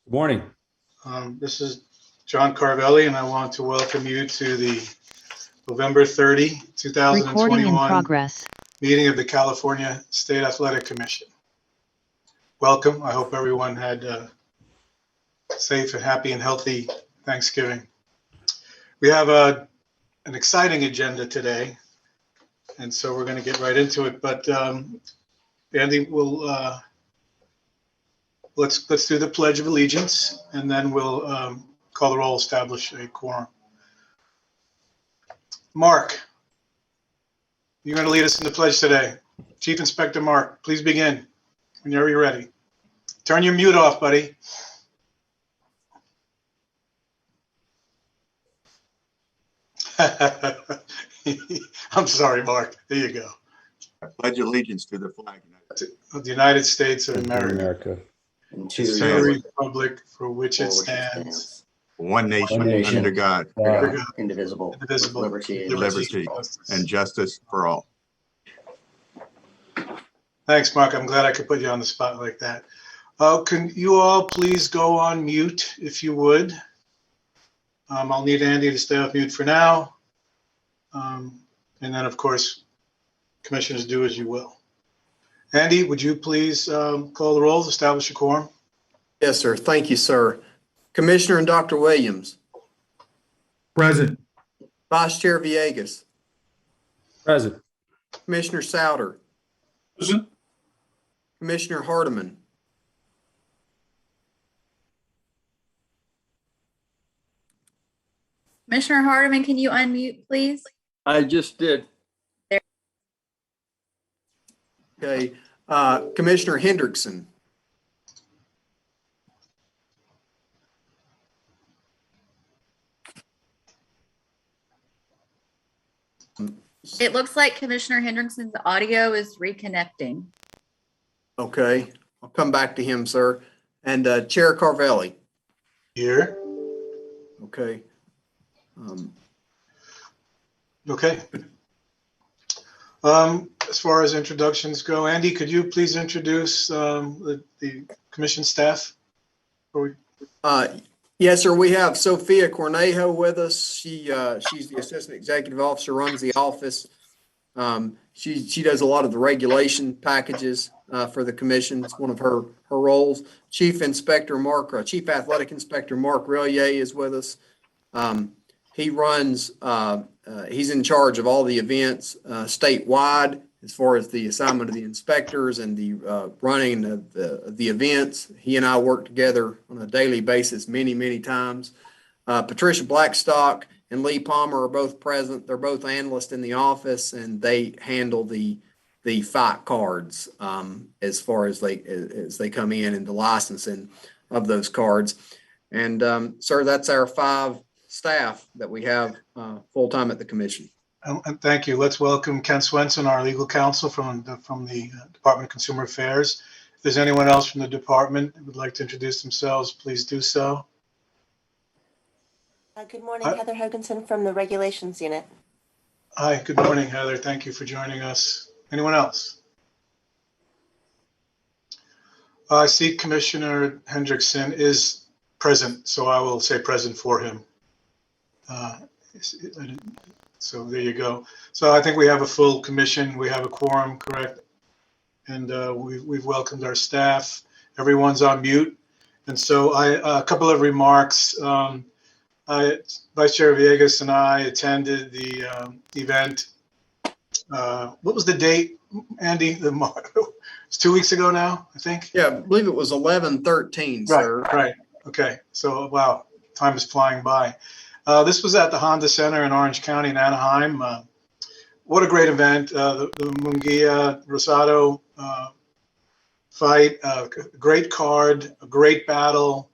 Good morning. This is John Carvelli, and I want to welcome you to the November 30, 2021 meeting of the California State Athletic Commission. Welcome. I hope everyone had a safe and happy and healthy Thanksgiving. We have an exciting agenda today, and so we're going to get right into it. But Andy will let's do the Pledge of Allegiance, and then we'll call the roll, establish a quorum. Mark, you're going to lead us in the pledge today. Chief Inspector Mark, please begin whenever you're ready. Turn your mute off, buddy. I'm sorry, Mark. There you go. I pledge allegiance to the flag of the United States of America. And to the republic for which it stands. One nation, under God, indivisible, with liberty and justice for all. Thanks, Mark. I'm glad I could put you on the spot like that. Can you all please go on mute if you would? I'll need Andy to stay off mute for now. And then, of course, commissioners, do as you will. Andy, would you please call the roll, establish a quorum? Yes, sir. Thank you, sir. Commissioner and Dr. Williams. Present. Vice Chair Villegas. Present. Commissioner Souter. Present. Commissioner Hardiman. Commissioner Hardiman, can you unmute, please? I just did. Okay. Commissioner Hendrickson. It looks like Commissioner Hendrickson's audio is reconnecting. Okay. I'll come back to him, sir. And Chair Carvelli. Here. Okay. Okay. As far as introductions go, Andy, could you please introduce the commission staff? Yes, sir. We have Sophia Cornejo with us. She's the assistant executive officer, runs the office. She does a lot of the regulation packages for the commission. It's one of her roles. Chief Athletic Inspector Mark Relier is with us. He runs. He's in charge of all the events statewide, as far as the assignment of the inspectors and the running of the events. He and I work together on a daily basis many times. Patricia Blackstock and Lee Palmer are both present. They're both analysts in the office, and they handle the fight cards as far as they come in and the licensing of those cards. And sir, that's our 5 staff that we have full-time at the commission. And thank you. Let's welcome Ken Swenson, our legal counsel from the Department of Consumer Affairs. If there's anyone else from the department who would like to introduce themselves, please do so. Good morning, Heather Hoganson from the Regulations Unit. Hi, good morning, Heather. Thank you for joining us. Anyone else? I see Commissioner Hendrickson is present, so I will say present for him. So there you go. So I think we have a full commission. We have a quorum, correct? And we've welcomed our staff. Everyone's on mute. And so a couple of remarks. Vice Chair Villegas and I attended the event. What was the date, Andy? It's 2 weeks ago now, I think. Yeah, I believe it was 11/13, sir. Right. Okay. So, wow, time is flying by. This was at the Honda Center in Orange County in Anaheim. What a great event. The Munguia Rosado fight, great card, a great battle.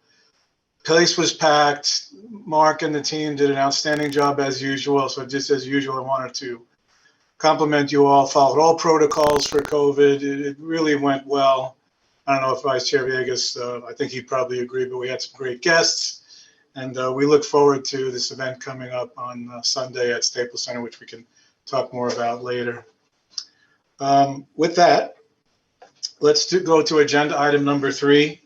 Place was packed. Mark and the team did an outstanding job as usual. So just as usual, I wanted to compliment you all. Followed all protocols for COVID. It really went well. I don't know if Vice Chair Villegas, I think he'd probably agree, but we had some great guests. And we look forward to this event coming up on Sunday at Staples Center, which we can talk more about later. With that, let's go to agenda item number 3,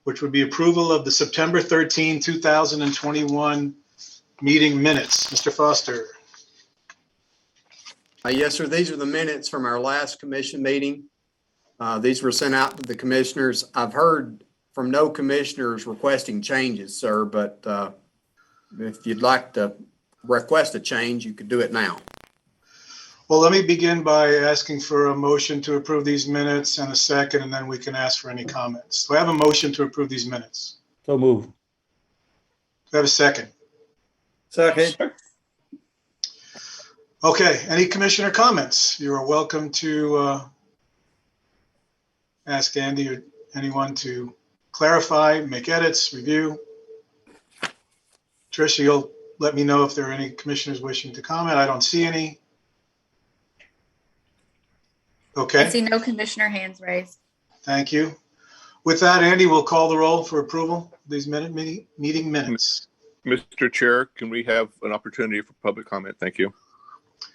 which would be approval of the September 13, 2021 meeting minutes. Mr. Foster. Yes, sir. These are the minutes from our last commission meeting. These were sent out to the commissioners. I've heard from no commissioners requesting changes, sir, but if you'd like to request a change, you could do it now. Well, let me begin by asking for a motion to approve these minutes and a second, and then we can ask for any comments. Do I have a motion to approve these minutes? So move. Do I have a second? Second. Okay, any commissioner comments? You are welcome to ask Andy or anyone to clarify, make edits, review. Tricia, you'll let me know if there are any commissioners wishing to comment. I don't see any. I Okay, see no commissioner hands raised. thank you. With that, Andy, we'll call the roll for approval of these meeting minutes. Mr. Chair, can we have an opportunity for public comment? Thank you.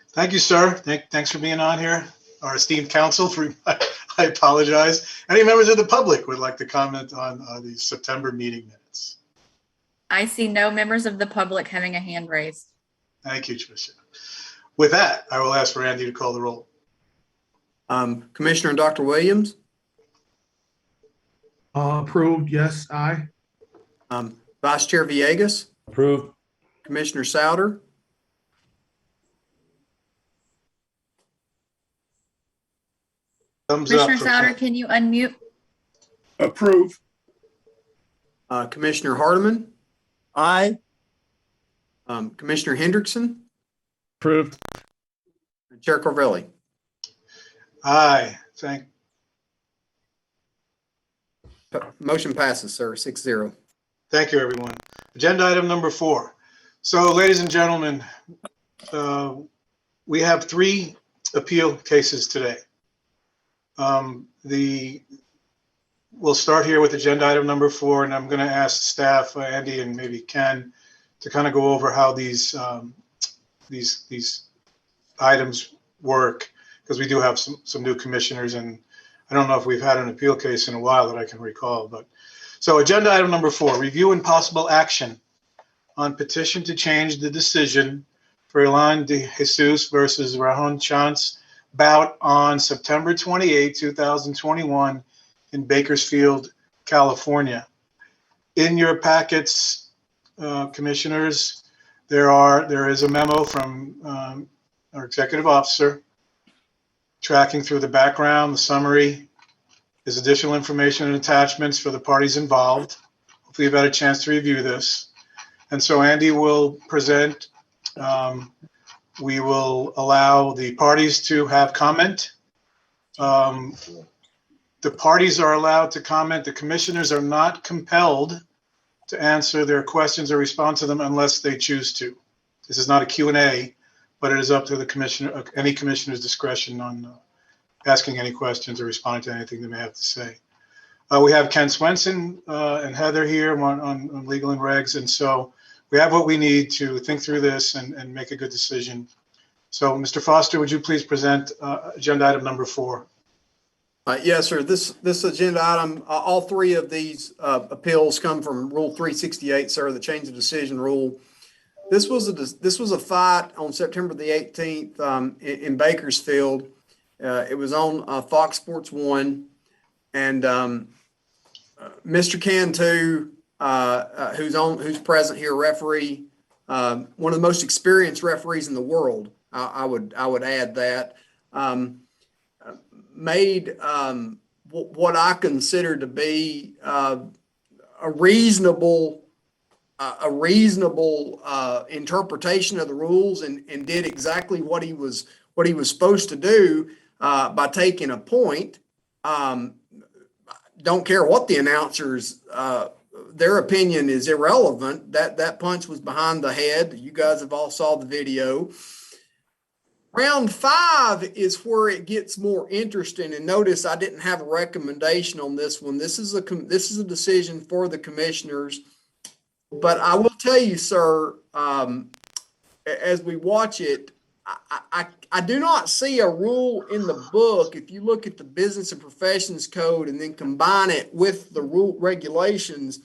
Thank you, sir. Thanks for being on here. Our esteemed counsel, I apologize. Any members of the public would like to comment on the September meeting minutes? I see no members of the public having a hand raised. Thank you, Tricia. With that, I will ask for Andy to call the roll. Commissioner Dr. Williams, Approved, yes, aye. Vice Chair Villegas, Approved. Commissioner Souter, Thumbs up. Commissioner Souter, can you unmute? Approved. Commissioner Hardeman, Aye. Commissioner Hendrickson, Approved. and Chair Corvelli. Aye. Motion passes, sir, 6-0. Thank you, everyone. Agenda item number 4. So, ladies and gentlemen, we have 3 appeal cases today. We'll start here with agenda item number 4, and I'm going to ask staff, Andy and maybe Ken, to kind of go over how these items work, because we do have some new commissioners, and I don't know if we've had an appeal case in a while that I can recall. But so agenda item number 4, review and possible action on petition to change the decision for Elon De Jesus versus Rajon Chance bout on September 28, 2021 in Bakersfield, California. In your packets, commissioners, there is a memo from our executive officer tracking through the background, the summary. There's additional information and attachments for the parties involved. Hopefully you've had a chance to review this. And so Andy will present. We will allow the parties to have comment. The parties are allowed to comment. The commissioners are not compelled to answer their questions or respond to them unless they choose to. This is not a Q&A, but it is up to the commissioner, any commissioner's discretion on asking any questions or responding to anything they may have to say. We have Ken Swenson and Heather here on legal and regs, and so we have what we need to think through this and make a good decision. So, Mr. Foster, would you please present agenda item number 4? Yes, sir. This agenda item, all 3 of these appeals come from Rule 368, sir, the change of decision rule. This was a fight on September the 18th in Bakersfield. It was on Fox Sports 1, and Mr. Cantu, who's present here, referee, one of the most experienced referees in the world. I would add that. Made what I consider to be a reasonable interpretation of the rules, and did exactly what he was supposed to do by taking a point. Don't care what the announcers, their opinion is irrelevant. That punch was behind the head. You guys have all saw the video. Round 5 is where it gets more interesting, and notice I didn't have a recommendation on this one. This is a decision for the commissioners, but I will tell you, sir, as we watch it, I do not see a rule in the book. If you look at the Business and Professions Code and then combine it with the rule regulations,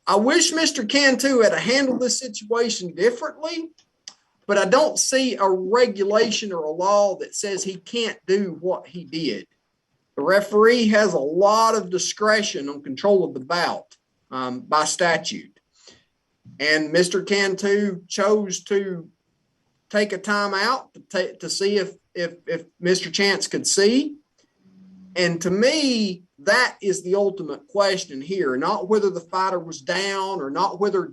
I wish Mr. Cantu had handled this situation differently, but I don't see a regulation or a law that says he can't do what he did. The referee has a lot of discretion on control of the bout by statute. And Mr. Cantu chose to take a timeout to see if Mr. Chance could see. And to me, that is the ultimate question here, not whether the fighter was down or not whether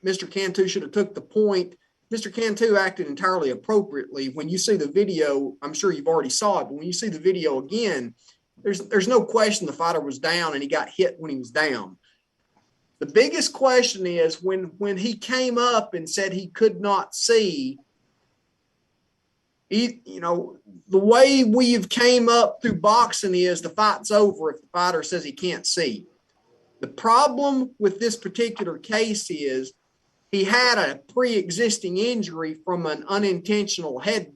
Mr. Cantu should have took the point. Mr. Cantu acted entirely appropriately. When you see the video, I'm sure you've already saw it, but when you see the video again, there's no question the fighter was down and he got hit when he was down. The biggest question is when he came up and said he could not see, the way we've came up through boxing is the fight's over if the fighter says he can't see. The problem with this particular case is he had a pre-existing injury from an unintentional head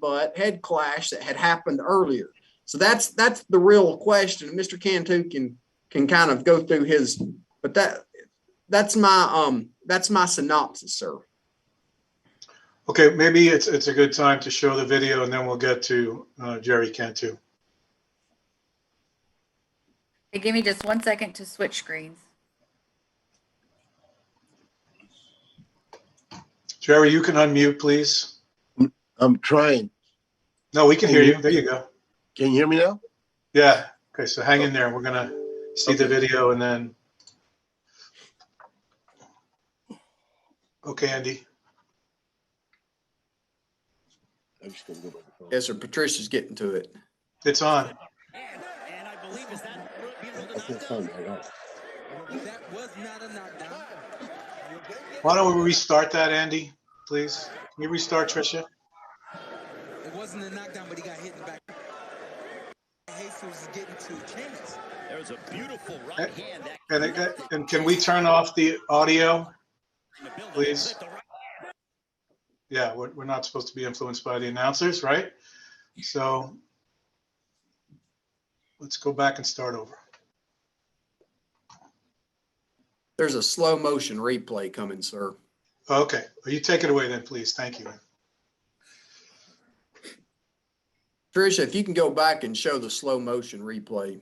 clash that had happened earlier. So that's the real question. Mr. Cantu can kind of go through his, but that's my synopsis, sir. Okay, maybe it's a good time to show the video and then we'll get to Jerry Cantu. Hey, give me just 1 second to switch screens. Jerry, you can unmute, please. I'm trying. No, we can hear you. There you go. Can you hear me now? Yeah. Okay, so hang in there. We're going to see the video and then. Okay, Andy. I'm just gonna go by the phone. Yes, sir. Patricia's getting to it. It's on. And I believe is that That's fine. I got it. that was not a knockdown. Why don't we restart that, Andy, please? Can you restart, Tricia? It wasn't a knockdown, but he got hit in the back. Jesus is getting to Chance. There's a beautiful right hand. And can we turn off the audio, please? Yeah, we're not supposed to be influenced by the announcers, right? So let's go back and start over. There's a slow motion replay coming, sir. Okay, well, you take it away then, please. Thank you. Tricia, if you can go back and show the slow motion replay.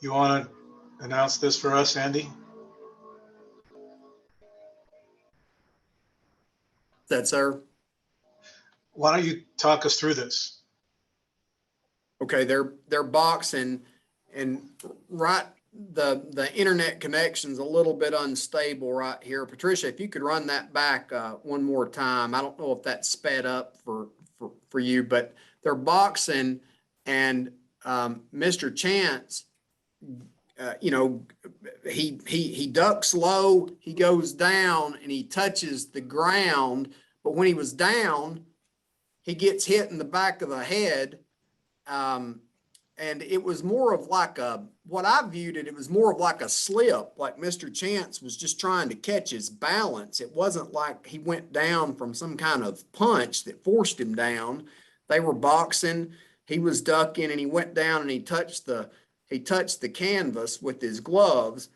You want to announce this for us, Andy? That, sir? Why don't you talk us through this? Okay, they're boxing, and right, the internet connection's a little bit unstable right here. Patricia, if you could run that back one more time. I don't know if that's sped up for you, but they're boxing, and Mr. Chance, he ducks low, he goes down, and he touches the ground. But when he was down, he gets hit in the back of the head. And it was more of like what I viewed it was more of like a slip, like Mr. Chance was just trying to catch his balance. It wasn't like he went down from some kind of punch that forced him down. They were boxing, he was ducking, and he went down and he touched the canvas with his gloves.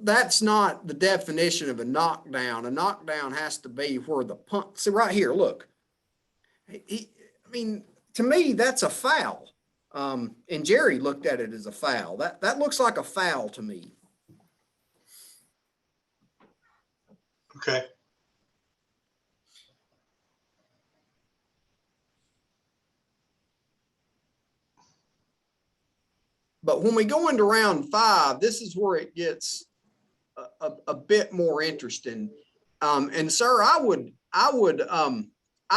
That's not the definition of a knockdown. A knockdown has to be where the punch. See right here, look. To me, that's a foul. And Jerry looked at it as a foul. That looks like a foul to me. Okay. But when we go into round 5, this is where it gets a bit more interesting. And sir, I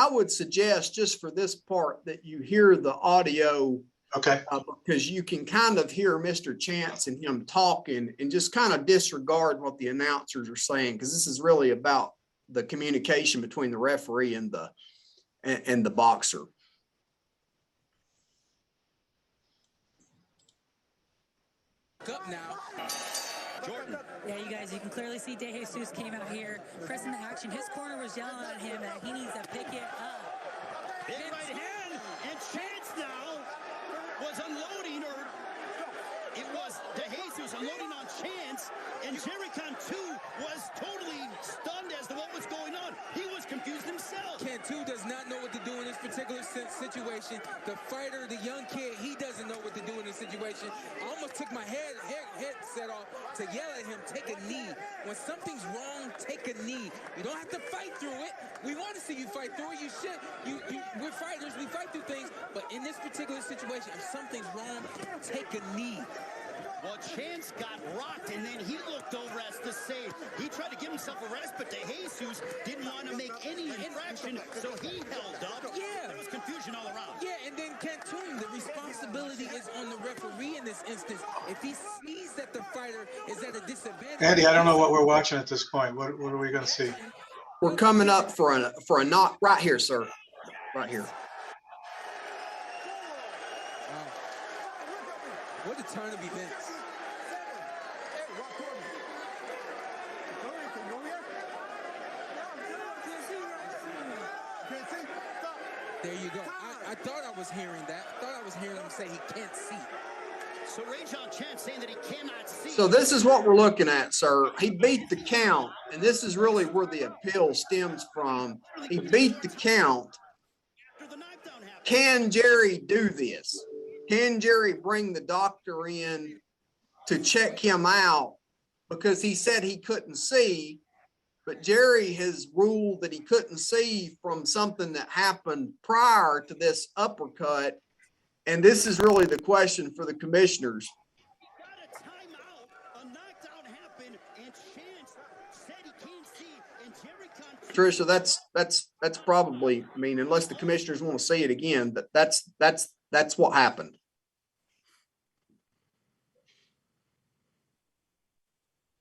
would suggest just for this part that you hear the audio. Okay. Because you can kind of hear Mr. Chance and him talking and just kind of disregard what the announcers are saying, because this is really about the communication between the referee and the boxer. Up now. Jordan. Yeah, you guys, you can clearly see De Jesus came out here, pressing the action. His corner was yelling at him that he needs to pick it up. Big right hand, and Chance now was unloading, or it was De Jesus unloading on Chance, and Jericon too was totally stunned as to what was going on. He was confused himself. Cantu does not know what to do in this particular situation. The fighter, the young kid, he doesn't know what to do in this situation. I almost took my headset off to yell at him, take a knee. When something's wrong, take a knee. You don't have to fight through it. We want to see you fight through it. You should. We're fighters. We fight through things. But in this particular situation, if something's wrong, take a knee. Well, Chance got rocked, and then he looked over as to save. He tried to give himself a rest, but De Jesus didn't want to make any infraction, so he held up. Yeah. There was confusion all around. Yeah, and then Cantu, the responsibility is on the referee in this instance. If he sees that the fighter is at a disadvantage. Andy, I don't know what we're watching at this point. What are we going to see? We're coming up for a knock right here, sir. Right here. What a turn of events. There you go. I thought I was hearing that. I thought I was hearing him say he can't see. So Rajon Chance saying that he cannot see. So this is what we're looking at, sir. He beat the count, and this is really where the appeal stems from. He beat the count. Can Jerry do this? Can Jerry bring the doctor in to check him out? Because he said he couldn't see, but Jerry has ruled that he couldn't see from something that happened prior to this uppercut. And this is really the question for the commissioners. Tricia, that's probably, I mean, unless the commissioners want to see it again, but that's what happened.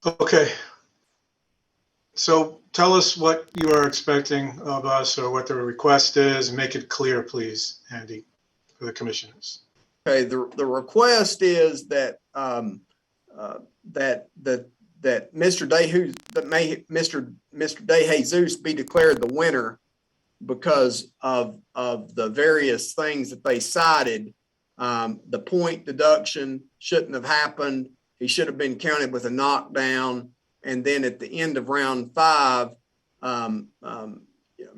Okay. So tell us what you are expecting of us or what the request is. Make it clear, please, Andy, for the commissioners. Okay, the request is that that Mr. De Jesus be declared the winner because of the various things that they cited. The point deduction shouldn't have happened. He should have been counted with a knockdown. And then at the end of round 5,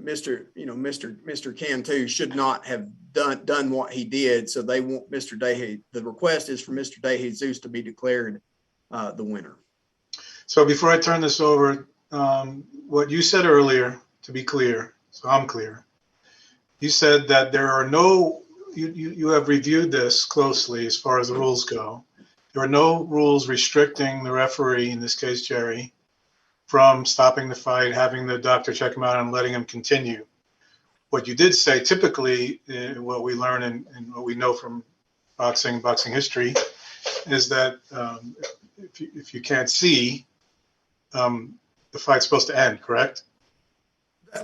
Mr. Cantu should not have done what he did. So they want the request is for Mr. De Jesus to be declared the winner. So before I turn this over, what you said earlier, to be clear, so I'm clear, you said that there are no, you have reviewed this closely as far as the rules go. There are no rules restricting the referee, in this case Jerry, from stopping the fight, having the doctor check him out and letting him continue. What you did say, typically, what we learn and what we know from boxing history, is that if you can't see, the fight's supposed to end, correct?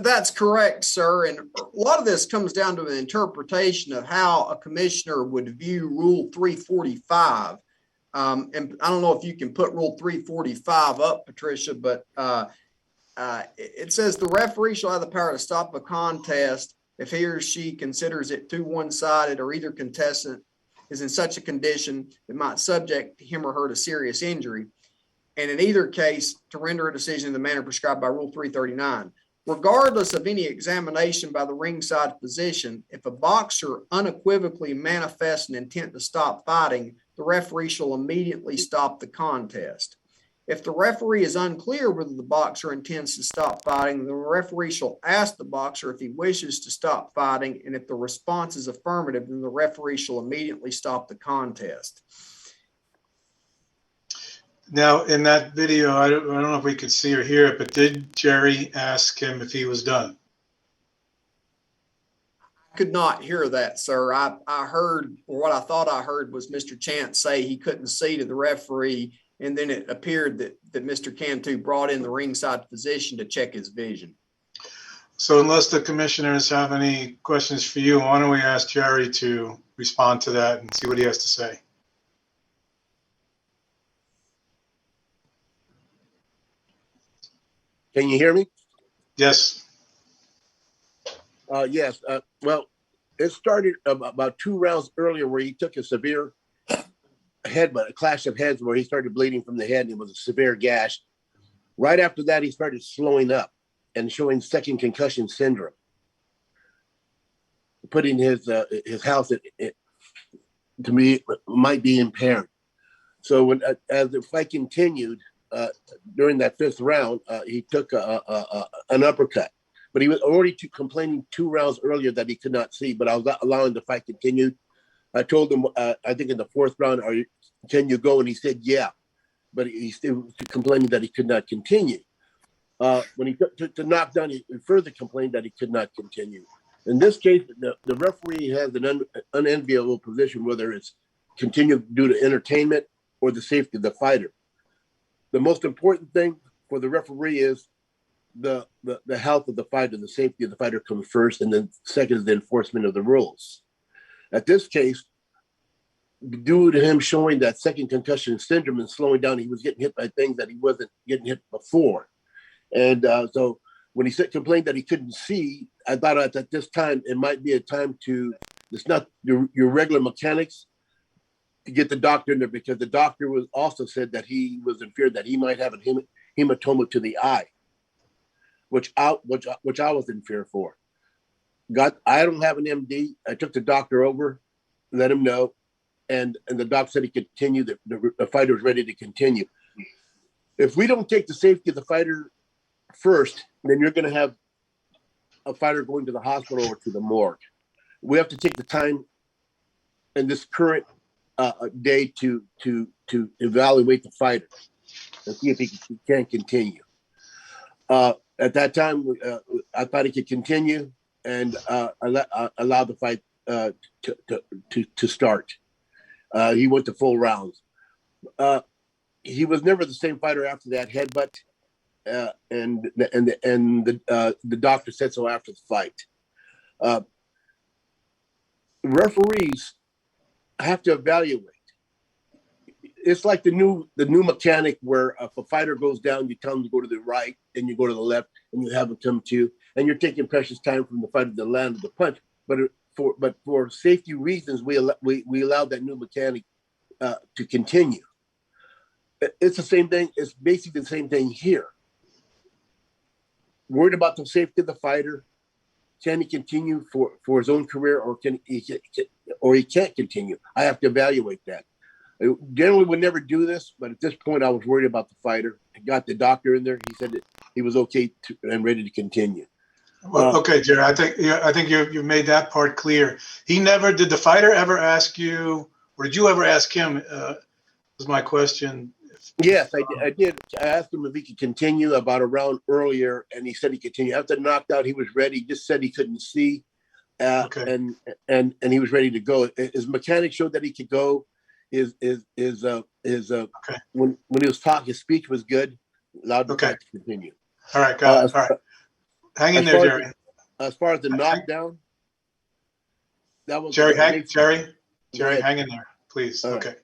That's correct, sir. And a lot of this comes down to an interpretation of how a commissioner would view Rule 345. And I don't know if you can put Rule 345 up, Patricia, but it says the referee shall have the power to stop a contest if he or she considers it too one-sided or either contestant is in such a condition that might subject him or her to serious injury. And in either case, to render a decision in the manner prescribed by Rule 339. Regardless of any examination by the ringside physician, if a boxer unequivocally manifests an intent to stop fighting, the referee shall immediately stop the contest. If the referee is unclear whether the boxer intends to stop fighting, the referee shall ask the boxer if he wishes to stop fighting, and if the response is affirmative, then the referee shall immediately stop the contest. Now, in that video, I don't know if we could see or hear it, but did Jerry ask him if he was done? I could not hear that, sir. I heard, or what I thought I heard was Mr. Chance say he couldn't see to the referee, and then it appeared that Mr. Cantu brought in the ringside physician to check his vision. So unless the commissioners have any questions for you, why don't we ask Jerry to respond to that and see what he has to say? Can you hear me? Yes. Yes. Well, it started about 2 rounds earlier where he took a severe headbutt, a clash of heads where he started bleeding from the head and it was a severe gash. Right after that, he started slowing up and showing second concussion syndrome, putting his health to me might be impaired. So when as the fight continued during that 5th round, he took an uppercut. But he was already complaining 2 rounds earlier that he could not see, but I was not allowing the fight continue. I told him, I think in the 4th round, can you go? And he said, yeah. But he still was complaining that he could not continue. When he took the knockdown, he further complained that he could not continue. In this case, the referee has an unenviable position, whether it's continued due to entertainment or the safety of the fighter. The most important thing for the referee is the health of the fighter, the safety of the fighter comes first, and then second is the enforcement of the rules. At this case, due to him showing that second concussion syndrome and slowing down, he was getting hit by things that he wasn't getting hit before. And so when he complained that he couldn't see, I thought at this time, it might be a time it's not your regular mechanics, to get the doctor in there, because the doctor was also said that he was in fear that he might have a hematoma to the eye, which I was in fear for. I don't have an MD. I took the doctor over, let him know, and the doctor said he could continue. The fighter was ready to continue. If we don't take the safety of the fighter first, then you're going to have a fighter going to the hospital or to the morgue. We have to take the time in this current day to evaluate the fighter and see if he can continue. At that time, I thought he could continue and allow the fight to start. He went to full rounds. He was never the same fighter after that headbutt, and the doctor said so after the fight. Referees have to evaluate. It's like the new mechanic where if a fighter goes down, you tell him to go to the right, and you go to the left, and you have him come to you, and you're taking precious time from the fighter to land of the punch. But for safety reasons, we allowed that new mechanic to continue. It's the same thing. It's basically the same thing here. Worried about the safety of the fighter. Can he continue for his own career, or he can't continue? I have to evaluate that. I generally would never do this, but at this point, I was worried about the fighter. I got the doctor in there. He said that he was okay and ready to continue. Well, okay, Jerry. I think you made that part clear. Did the fighter ever ask you, or did you ever ask him? Was my question. Yes, I did. I asked him if he could continue about a round earlier, and he said he could continue. After the knockout, he was ready. He just said he couldn't see, Okay. and he was ready to go. His mechanic showed that he could go. When he was talking, his speech was good. Allowed the fight to continue. All right, got it. All right, hang in there, Jerry. As far as the knockdown, that was Jerry, hang in there, please. All okay. Right.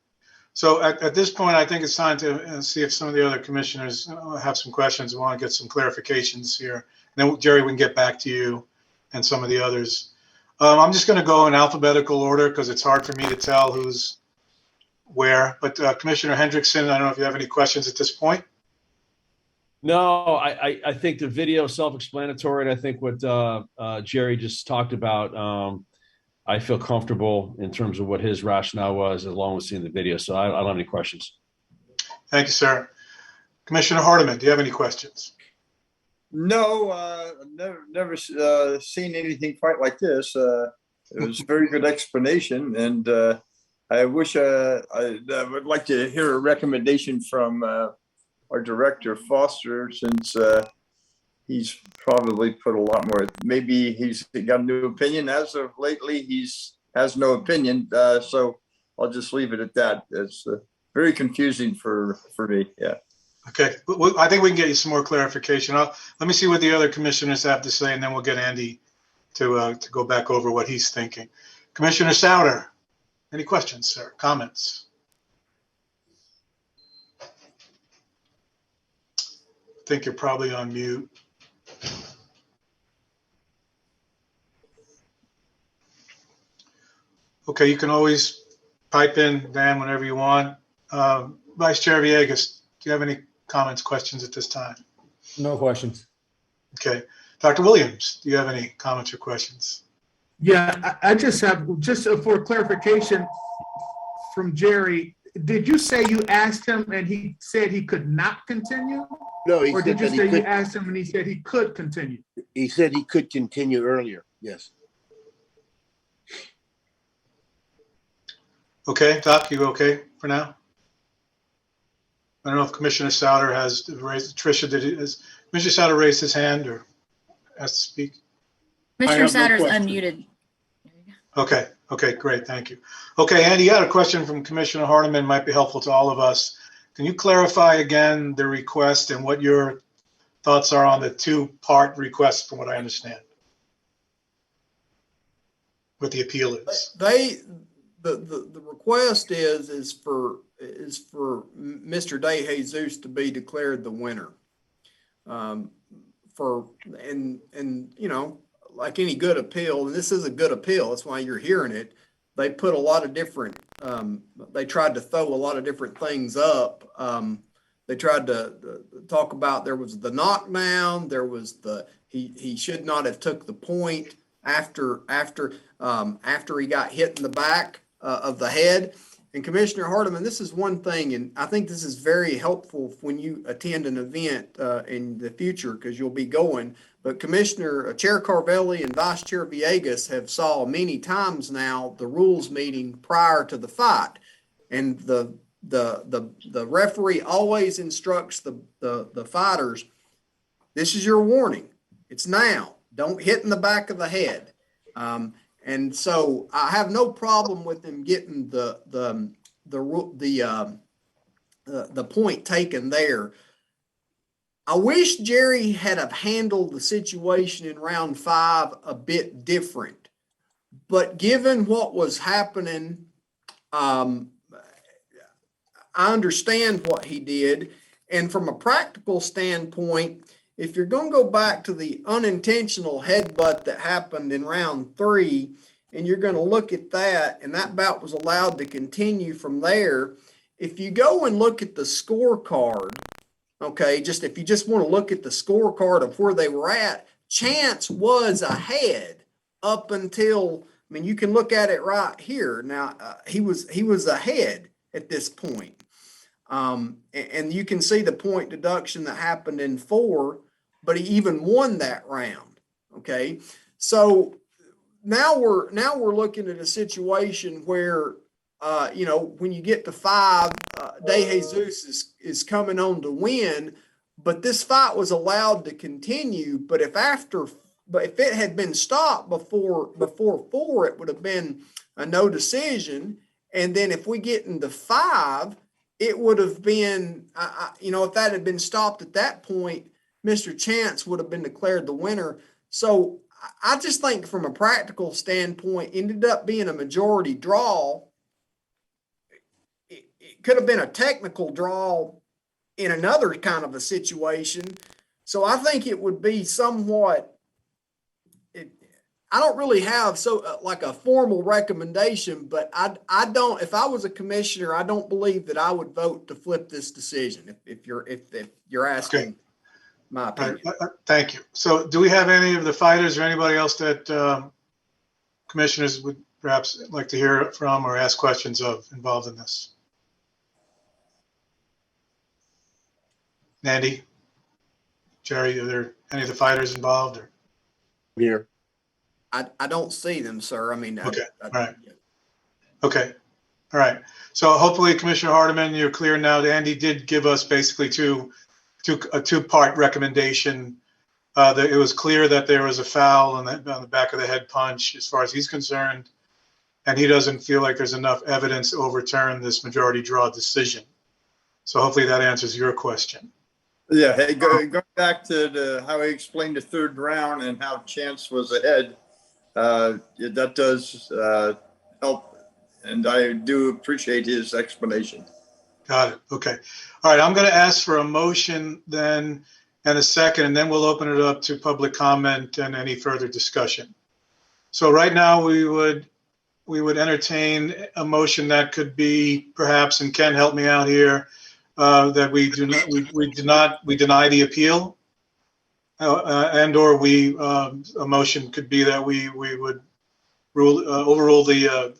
So at this point, I think it's time to see if some of the other commissioners have some questions. We want to get some clarifications here. And then, Jerry, we can get back to you and some of the others. I'm just going to go in alphabetical order because it's hard for me to tell who's where. But Commissioner Hendrickson, I don't know if you have any questions at this point. No, I think the video is self-explanatory. And I think what Jerry just talked about, I feel comfortable in terms of what his rationale was, along with seeing the video. So I don't have any questions. Thank you, sir. Commissioner Hardiman, do you have any questions? No, never seen anything quite like this. It was a very good explanation, and I wish I would like to hear a recommendation from our director Foster, since he's probably put a lot more. Maybe he's got a new opinion. As of lately, has no opinion. So I'll just leave it at that. It's very confusing for me. Yeah. Okay. I think we can get you some more clarification. Let me see what the other commissioners have to say, and then we'll get Andy to go back over what he's thinking. Commissioner Souter, any questions, sir? Comments? think you're probably on mute. Okay, you can always pipe in, Dan, whenever you want. Vice Chair Villegas, do you have any comments, questions at this time? No questions. Okay. Dr. Williams, do you have any comments or questions? Yeah, I just have, just for clarification from Jerry, did you say you asked him and he said he could not continue? No, he or said did you that say he could. you asked him and he said he could continue? He said he could continue earlier. Yes. Okay, Doc, you okay for now? I don't know if Commissioner Souter has raised, Tricia, has Commissioner Souter raised his hand or has to speak? Commissioner Souter's unmuted. Okay, okay, great, thank you. Okay, Andy, you had a question from Commissioner Hardiman, might be helpful to all of us. Can you clarify again the request and what your thoughts are on the two-part request from what I understand? What the appeal is? The request is for Mr. De Jesus to be declared the winner. And you know, like any good appeal, and this is a good appeal, that's why you're hearing it. They put a lot of different, they tried to throw a lot of different things up. They tried to talk about, there was the knockdown, there was the, he should not have took the point after he got hit in the back of the head. And Commissioner Hardiman, this is one thing, and I think this is very helpful when you attend an event in the future, because you'll be going. But Chair Carvelli and Vice Chair Villegas have saw many times now the rules meeting prior to the fight, and the referee always instructs the fighters, this is your warning. It's now. Don't hit in the back of the head. And so I have no problem with them getting the point taken there. I wish Jerry had have handled the situation in round 5 a bit different, but given what was happening, I understand what he did. And from a practical standpoint, if you're going to go back to the unintentional headbutt that happened in round 3, and you're going to look at that, and that bout was allowed to continue from there, if you go and look at the scorecard, okay, just if you just want to look at the scorecard of where they were at, Chance was ahead up until, I mean, you can look at it right here. Now, he was ahead at this point. And you can see the point deduction that happened in 4, but he even won that round. Okay. So now we're looking at a situation where, you know, when you get to 5, De Jesus is coming on to win, but this fight was allowed to continue. But if it had been stopped before 4, it would have been a no decision. And then if we get into 5, it would have been, you know, if that had been stopped at that point, Mr. Chance would have been declared the winner. So I just think from a practical standpoint, ended up being a majority draw. It could have been a technical draw in another kind of a situation. So I think it would be somewhat, I don't really have like a formal recommendation, but I don't, if I was a commissioner, I don't believe that I would vote to flip this decision if you're asking. Okay. My opinion. Thank you. So do we have any of the fighters or anybody else that commissioners would perhaps like to hear from or ask questions of involved in this? Nandy, Jerry, are there any of the fighters involved? Or? Here. I don't see them, sir. I mean, okay. All right. Okay. All right. So hopefully, Commissioner Hardiman, you're clear now. Andy did give us basically a two-part recommendation. That it was clear that there was a foul on the back of the head punch, as far as he's concerned, and he doesn't feel like there's enough evidence to overturn this majority draw decision. So hopefully that answers your question. Yeah. Hey, going back to how he explained the 3rd round and how Chance was ahead. That does help, and I do appreciate his explanation. Got it. Okay. All right. I'm going to ask for a motion then and a second, and then we'll open it up to public comment and any further discussion. So right now we would entertain a motion that could be perhaps, and Ken, help me out here, that we deny the appeal, and or a motion could be that we would overrule the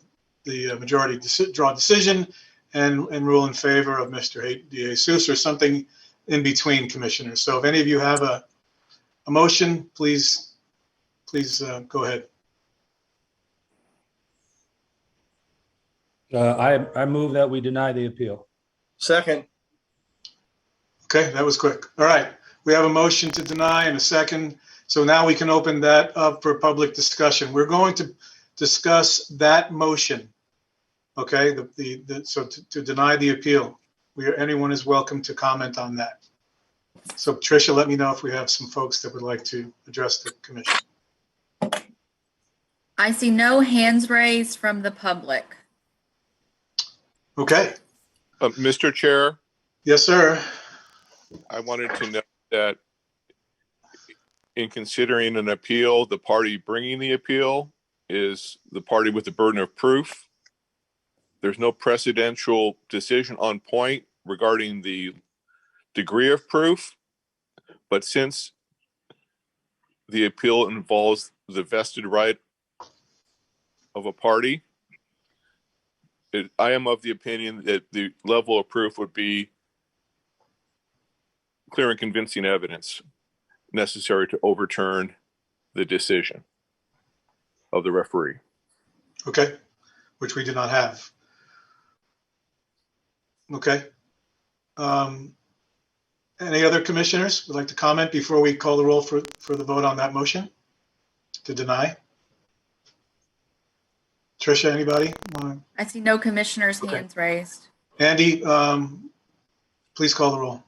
majority draw decision and rule in favor of Mr. De Jesus, or something in between, commissioners. So if any of you have a motion, please go ahead. I move that we deny the appeal. Second. Okay, that was quick. All right, we have a motion to deny and a second. So now we can open that up for public discussion. We're going to discuss that motion. Okay, so to deny the appeal, anyone is welcome to comment on that. So Tricia, let me know if we have some folks that would like to address the commission. I see no hands raised from the public. Okay. Mr. Chair? Yes, sir. I wanted to note that in considering an appeal, the party bringing the appeal is the party with the burden of proof. There's no precedential decision on point regarding the degree of proof, but since the appeal involves the vested right of a party, I am of the opinion that the level of proof would be clear and convincing evidence necessary to overturn the decision of the referee. Okay, which we did not have. Okay. Any other commissioners would like to comment before we call the roll for the vote on that motion to deny? Tricia, anybody? I see no commissioners' hands raised. Andy, please call the roll.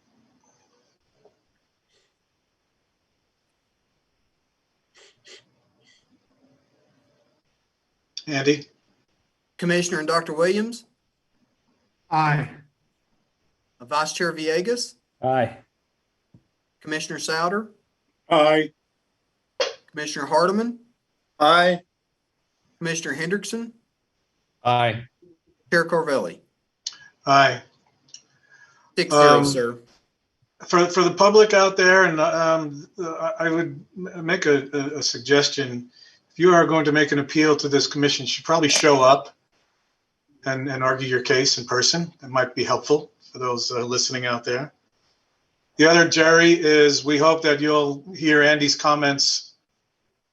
Andy? Commissioner and Dr. Williams? Aye. Vice Chair Villegas? Aye. Commissioner Souter? Aye. Commissioner Hardeman? Aye. Commissioner Hendrickson? Aye. Chair Carvelli? Aye. 6-0, sir. For the public out there, and I would make a suggestion. If you are going to make an appeal to this commission, you should probably show up and argue your case in person. That might be helpful for those listening out there. The other, Jerry, is we hope that you'll hear Andy's comments,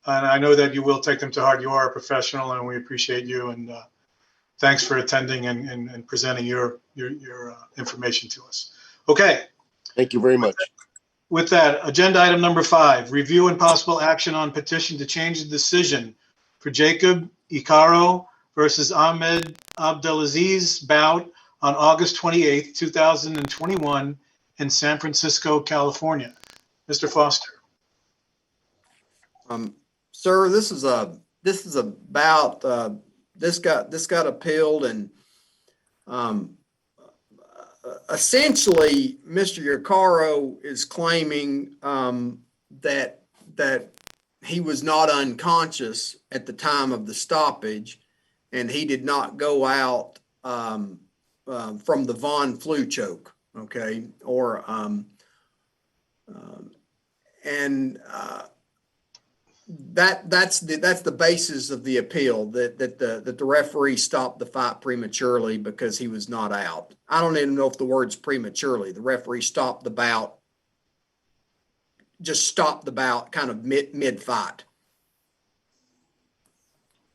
and I know that you will take them to heart. You are a professional, and we appreciate you. And thanks for attending and presenting your information to us. Okay. Thank you very much. With that, agenda item number 5, review and possible action on petition to change the decision for Jacob Yearo versus Ahmed Abdelaziz bout on August 28th, 2021 in San Francisco, California. Mr. Foster. Sir, this is about this got appealed, and essentially Mr. Yearo is claiming that he was not unconscious at the time of the stoppage, and he did not go out from the Von flu choke, okay, or that's the basis of the appeal, that the referee stopped the fight prematurely because he was not out. I don't even know if the word's prematurely. The referee stopped the bout, just stopped the bout kind of mid fight.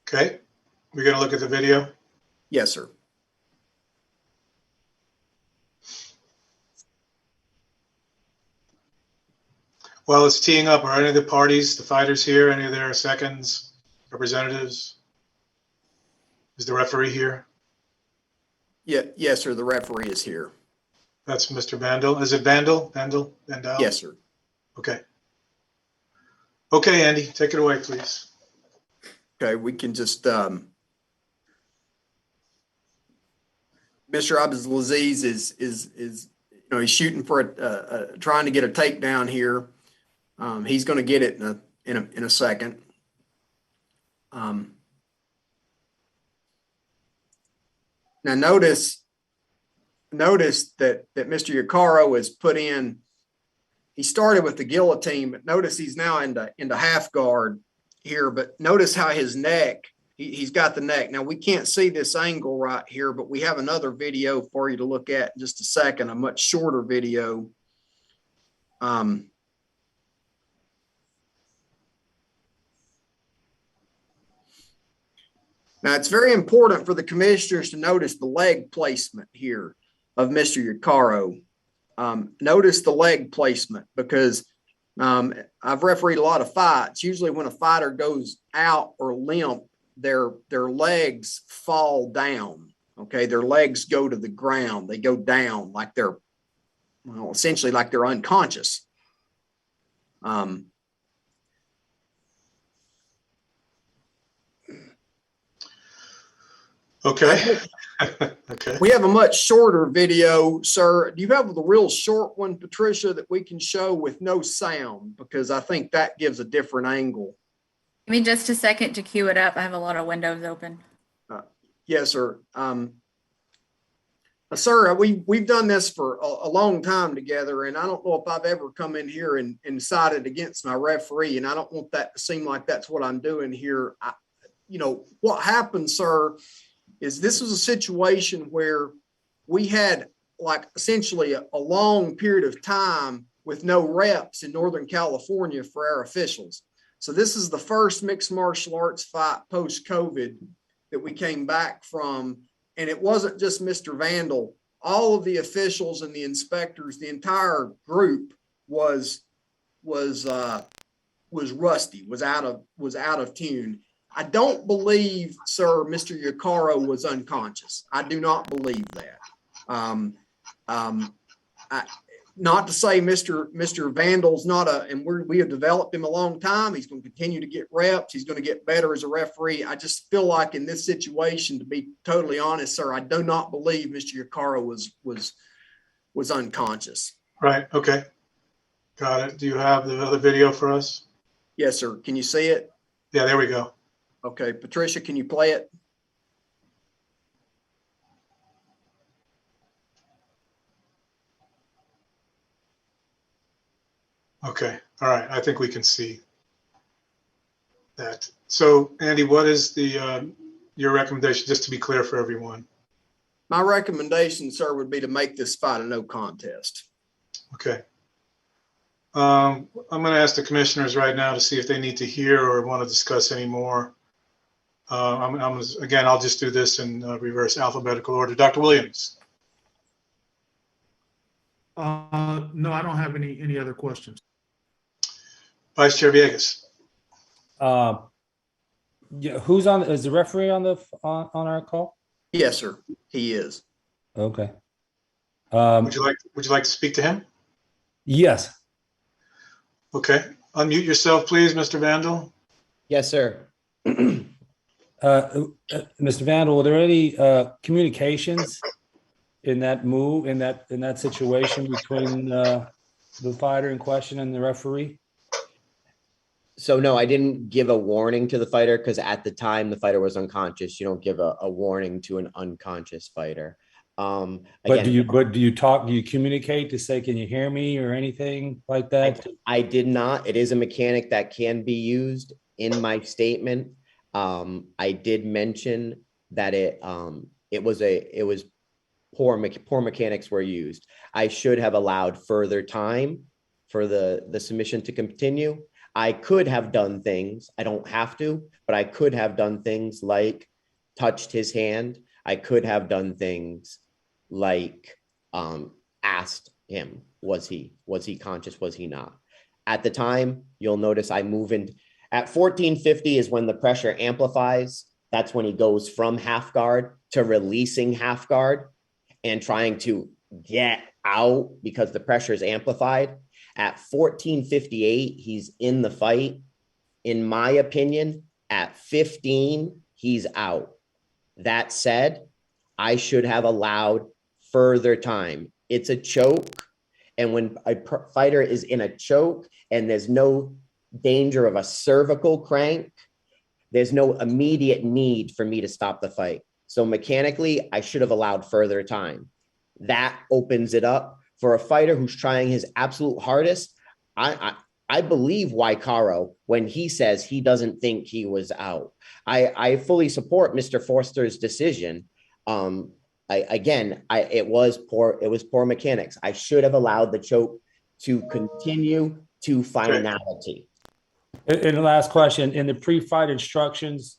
Okay, we're going to look at the video. Yes, sir. While it's teeing up, are any of the parties, the fighters here, any of their seconds, representatives? Is the referee here? Yeah, yes, sir. The referee is here. That's Mr. Vandal. Is it Vandal? Vandal? Yes, sir. Okay. Okay, Andy, take it away, please. Okay, we can just Mr. Abdelaziz he's shooting for trying to get a takedown here. He's going to get it in a second. Now notice that Mr. Yearo has put in. He started with the guillotine, but notice he's now into half guard here. But notice how his neck. He's got the neck. Now, we can't see this angle right here, but we have another video for you to look at in just a second, a much shorter video. Now, it's very important for the commissioners to notice the leg placement here of Mr. Yearo. Notice the leg placement because I've refereed a lot of fights. Usually when a fighter goes out or limp, their legs fall down. Okay, their legs go to the ground. They go down like they're, essentially like they're unconscious. Okay. Okay. We have a much shorter video, sir. Do you have the real short one, Patricia, that we can show with no sound? Because I think that gives a different angle. Give me just a second to queue it up. I have a lot of windows open. Yes, sir. Sir, we've done this for a long time together, and I don't know if I've ever come in here and sided against my referee, and I don't want that to seem like that's what I'm doing here. What happened, sir, is this was a situation where we had like essentially a long period of time with no reps in Northern California for our officials. So this is the first mixed martial arts fight post-COVID that we came back from. And it wasn't just Mr. Vandal. All of the officials and the inspectors, the entire group was rusty, was out of tune. I don't believe, sir, Mr. Yearo was unconscious. I do not believe that. Not to say Mr. Vandal's not and we have developed him a long time. He's going to continue to get reps. He's going to get better as a referee. I just feel like in this situation, to be totally honest, sir, I do not believe Mr. Yearo was unconscious. Right. Okay. Got it. Do you have the other video for us? Yes, sir. Can you see it? Yeah, there we go. Okay. Patricia, can you play it? Okay. All right. I think we can see that. So, Andy, what is your recommendation, just to be clear for everyone? My recommendation, sir, would be to make this fight a no contest. Okay. I'm going to ask the commissioners right now to see if they need to hear or want to discuss any more. Again, I'll just do this in reverse alphabetical order. Dr. Williams. No, I don't have any other questions. Vice Chair Villegas. Yeah, who's on? Is the referee on our call? Yes, sir. He is. Okay. Would you like to speak to him? Yes. Okay. Unmute yourself, please, Mr. Vandal. Yes, sir. Mr. Vandal, were there any communications in that move, in that situation between the fighter in question and the referee? So no, I didn't give a warning to the fighter because at the time the fighter was unconscious. You don't give a warning to an unconscious fighter. Again, But do you communicate to say, can you hear me or anything like that? I did not. It is a mechanic that can be used in my statement. I did mention that it was poor mechanics were used. I should have allowed further time for the submission to continue. I could have done things. I don't have to, but I could have done things like touched his hand. I could have done things like asked him, was he conscious? Was he not? At the time, you'll notice I move in at 1450 is when the pressure amplifies. That's when he goes from half guard to releasing half guard and trying to get out because the pressure is amplified. At 1458, he's in the fight. In my opinion, at 15, he's out. That said, I should have allowed further time. it's a choke. And when a fighter is in a choke and there's no danger of a cervical crank, there's no immediate need for me to stop the fight. So mechanically, I should have allowed further time. That opens it up for a fighter who's trying his absolute hardest. I believe Waikaro when he says he doesn't think he was out. I fully support Mr. Forster's decision. It was poor mechanics. I should have allowed the choke to continue to finality. And the last question, in the pre-fight instructions,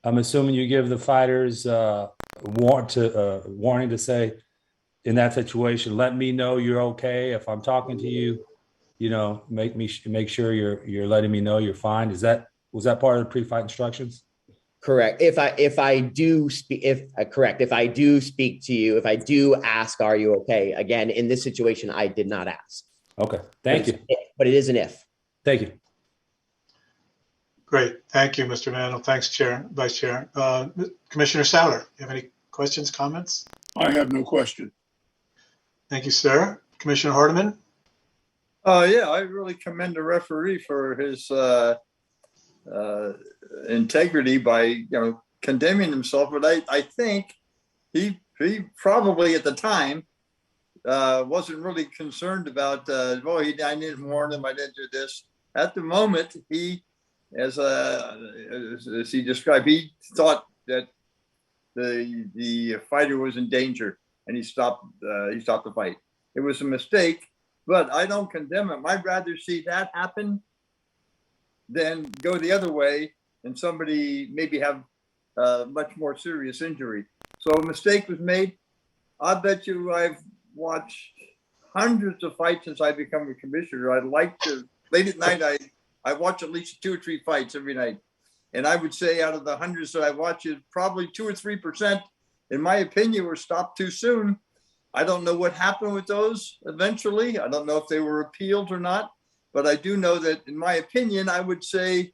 I'm assuming you give the fighters warning to say, in that situation, let me know you're okay. If I'm talking to you, make sure you're letting me know you're fine. Was that part of the pre-fight instructions? Correct. If I do speak to you, if I do ask, are you okay? Again, in this situation, I did not ask. Okay. Thank you. But it is an if. Thank you. Great. Thank you, Mr. Mandel. Thanks, Chair, Vice Chair. Commissioner Sauer, you have any questions, comments? I have no question. Thank you, sir. Commissioner Hardiman? Yeah, I really commend the referee for his integrity by condemning himself. But I think he probably at the time wasn't really concerned about I didn't warn him, I didn't do this. At the moment, he, as he described, he thought that the fighter was in danger, and he stopped the fight. It was a mistake, but I don't condemn him. I'd rather see that happen than go the other way and somebody maybe have much more serious injury. So a mistake was made. I bet you I've watched hundreds of fights since I become a commissioner. I'd like to, late at night, I watch at least 2 or 3 fights every night. And I would say out of the hundreds that I watch, probably 2 or 3%, in my opinion, were stopped too soon. I don't know what happened with those eventually. I don't know if they were appealed or not, but I do know that in my opinion, I would say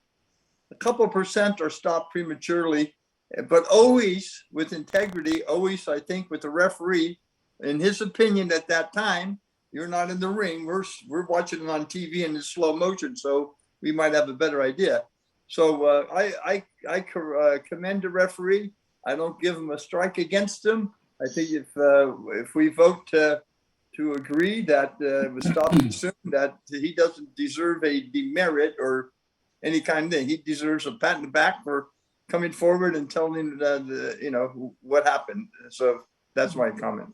a couple % are stopped prematurely, but always with integrity, always, I think, with the referee, in his opinion at that time, you're not in the ring. We're watching it on TV and in slow motion, so we might have a better idea. So I commend the referee. I don't give him a strike against him. I think if we vote to agree that it was stopped too soon, that he doesn't deserve a demerit or any kind of thing. He deserves a pat on the back for coming forward and telling what happened. So that's my comment.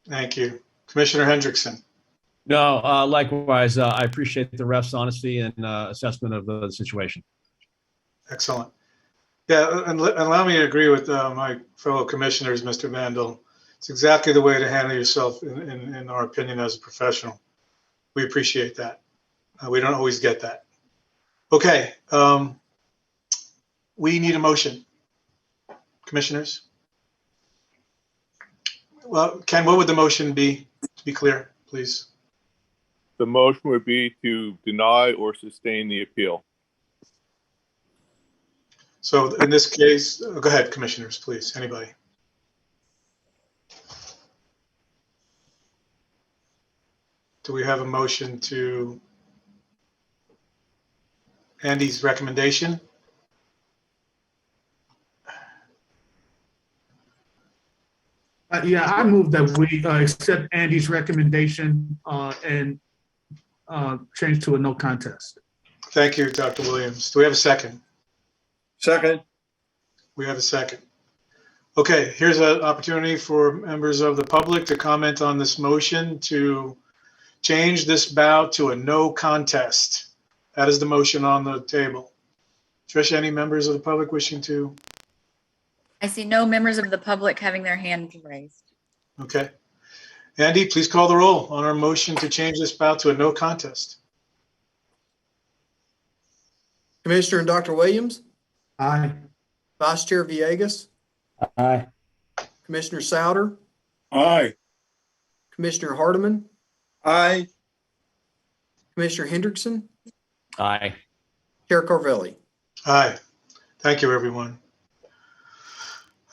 Thank you. Commissioner Hendrickson. No, likewise, I appreciate the ref's honesty and assessment of the situation. Excellent. Yeah, and allow me to agree with my fellow commissioners, Mr. Mandel. It's exactly the way to handle yourself, in our opinion, as a professional. We appreciate that. We don't always get that. Okay, we need a motion. Commissioners? Well, Ken, what would the motion be, to be clear, please? The motion would be to deny or sustain the appeal. So in this case, go ahead, commissioners, please, anybody. Do we have a motion to Andy's recommendation? Yeah, I move that we accept Andy's recommendation and change to a no contest. Thank you, Dr. Williams. Do we have a second? Second. We have a second. Okay, here's an opportunity for members of the public to comment on this motion to change this bout to a no contest. That is the motion on the table. Tricia, any members of the public wishing to? I see no members of the public having their hands raised. Okay. Andy, please call the roll on our motion to change this bout to a no contest. Commissioner and Dr. Williams? Aye. Vice Chair Villegas? Aye. Commissioner Souter? Aye. Commissioner Hardiman? Aye. Commissioner Hendrickson? Aye. Chair Carvelli? Aye. Thank you, everyone.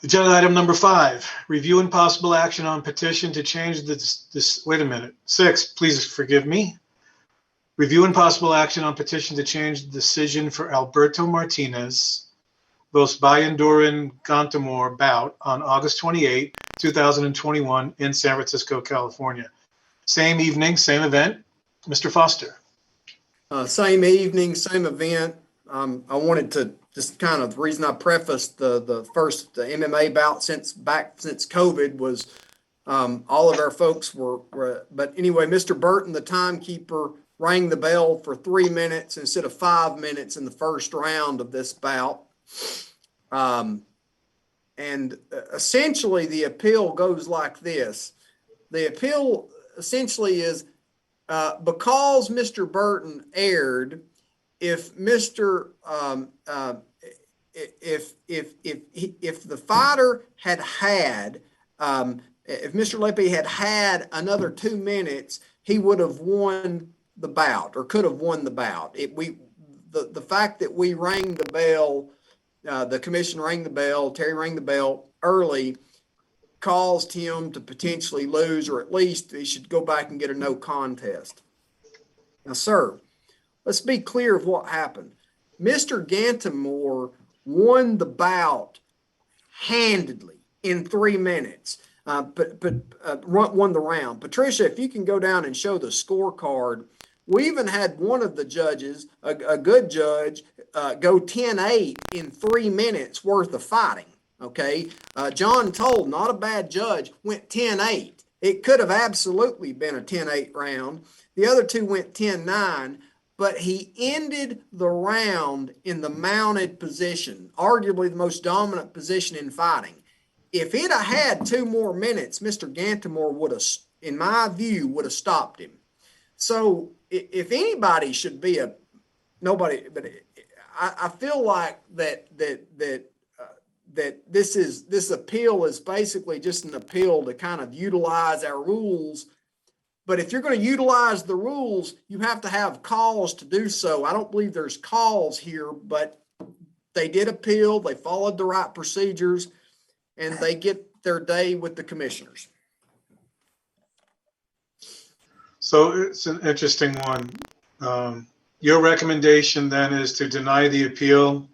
Agenda item number 5, review and possible action on petition to change this, wait a minute, 6, please forgive me. Review and possible action on petition to change the decision for Alberto Martinez, Los Bayanduran Gantamor bout on August 28, 2021 in San Francisco, California. Same evening, same event. Mr. Foster. Same evening, same event. I wanted to just kind of, the reason I prefaced the first MMA bout since COVID was all of our folks were, but anyway, Mr. Burton, the timekeeper, rang the bell for 3 minutes instead of 5 minutes in the first round of this bout. And essentially the appeal goes like this. The appeal essentially is because Mr. Burton erred, if Mr. If the fighter had if Mr. Lippy had another 2 minutes, he would have won the bout or could have won the bout. The fact that we rang the bell, the commission rang the bell, Terry rang the bell early, caused him to potentially lose, or at least he should go back and get a no contest. Now, sir, let's be clear of what happened. Mr. Gantamor won the bout handedly in 3 minutes, but won the round. Patricia, if you can go down and show the scorecard, we even had one of the judges, a good judge, go 10-8 in 3 minutes worth of fighting. Okay, John Toll, not a bad judge, went 10-8. It could have absolutely been a 10-8 round. The other two went 10-9, but he ended the round in the mounted position, arguably the most dominant position in fighting. If it had 2 more minutes, Mr. Gantamor would have, in my view, would have stopped him. So if anybody should be nobody, but I feel like that this appeal is basically just an appeal to kind of utilize our rules. But if you're going to utilize the rules, you have to have cause to do so. I don't believe there's cause here, but they did appeal. They followed the right procedures, and they get their day with the commissioners. So it's an interesting one. Your recommendation then is to deny the appeal,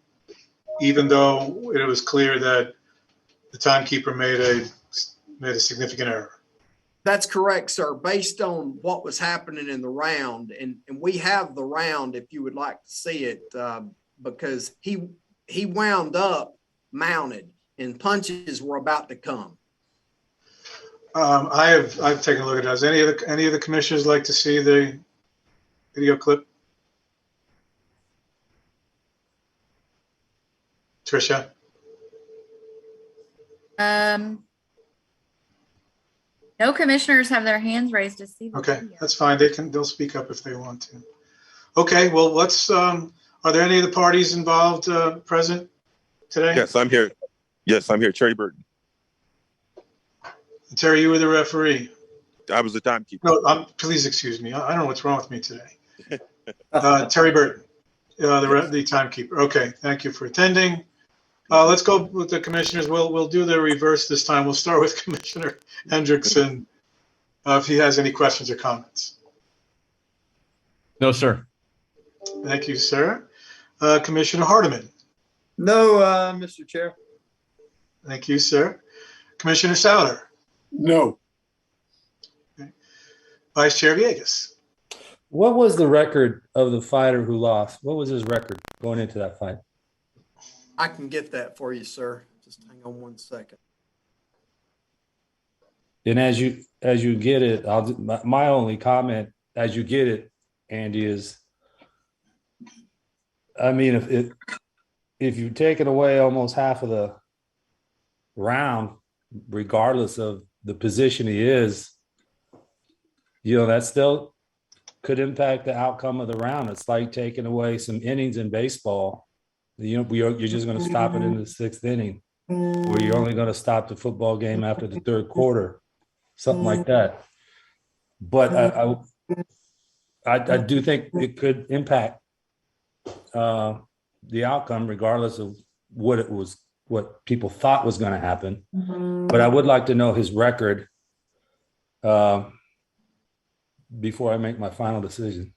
even though it was clear that the timekeeper made a significant error. That's correct, sir, based on what was happening in the round. And we have the round if you would like to see it, because he wound up mounted and punches were about to come. I've taken a look at it. Does any of the commissioners like to see the video clip? Tricia? No commissioners have their hands raised to see the Okay, video. that's fine. They'll speak up if they want to. Okay, well, let's, are there any of the parties involved present today? Yes, I'm here. Yes, I'm here. Terry Burton. Terry, you were the referee. I was the timekeeper. No, please excuse me. I don't know what's wrong with me today. Terry Burton, the timekeeper. Okay, thank you for attending. Let's go with the commissioners. We'll do the reverse this time. We'll start with Commissioner Hendrickson if he has any questions or comments. No, sir. Thank you, sir. Commissioner Hardiman. No, Mr. Chair. Thank you, sir. Commissioner Souter. No. Okay. Vice Chair Villegas. What was the record of the fighter who lost? What was his record going into that fight? I can get that for you, sir. Just hang on 1 second. And as you get it, my only comment as you get it, Andy, is, I mean, if you've taken away almost half of the round, regardless of the position he is, that still could impact the outcome of the round. It's like taking away some innings in baseball. You're just going to stop it in the 6th inning, or you're only going to stop the football game after the 3rd quarter, something like that. But I do think it could impact the outcome, regardless of what what people thought was going to happen. But I would like to know his record before I make my final decision.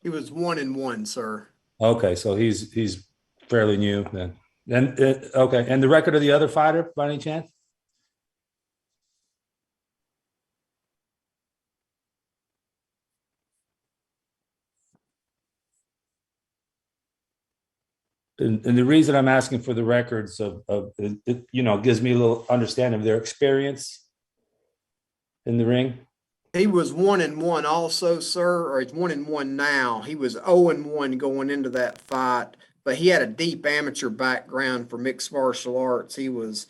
He was 1-1, sir. Okay, so he's fairly new then. And okay, and the record of the other fighter, by any chance? And the reason I'm asking for the records of it, gives me a little understanding of their experience in the ring. He was 1-1 also, sir, or he's 1-1 now. He was 0-1 going into that fight, but he had a deep amateur background for mixed martial arts. He was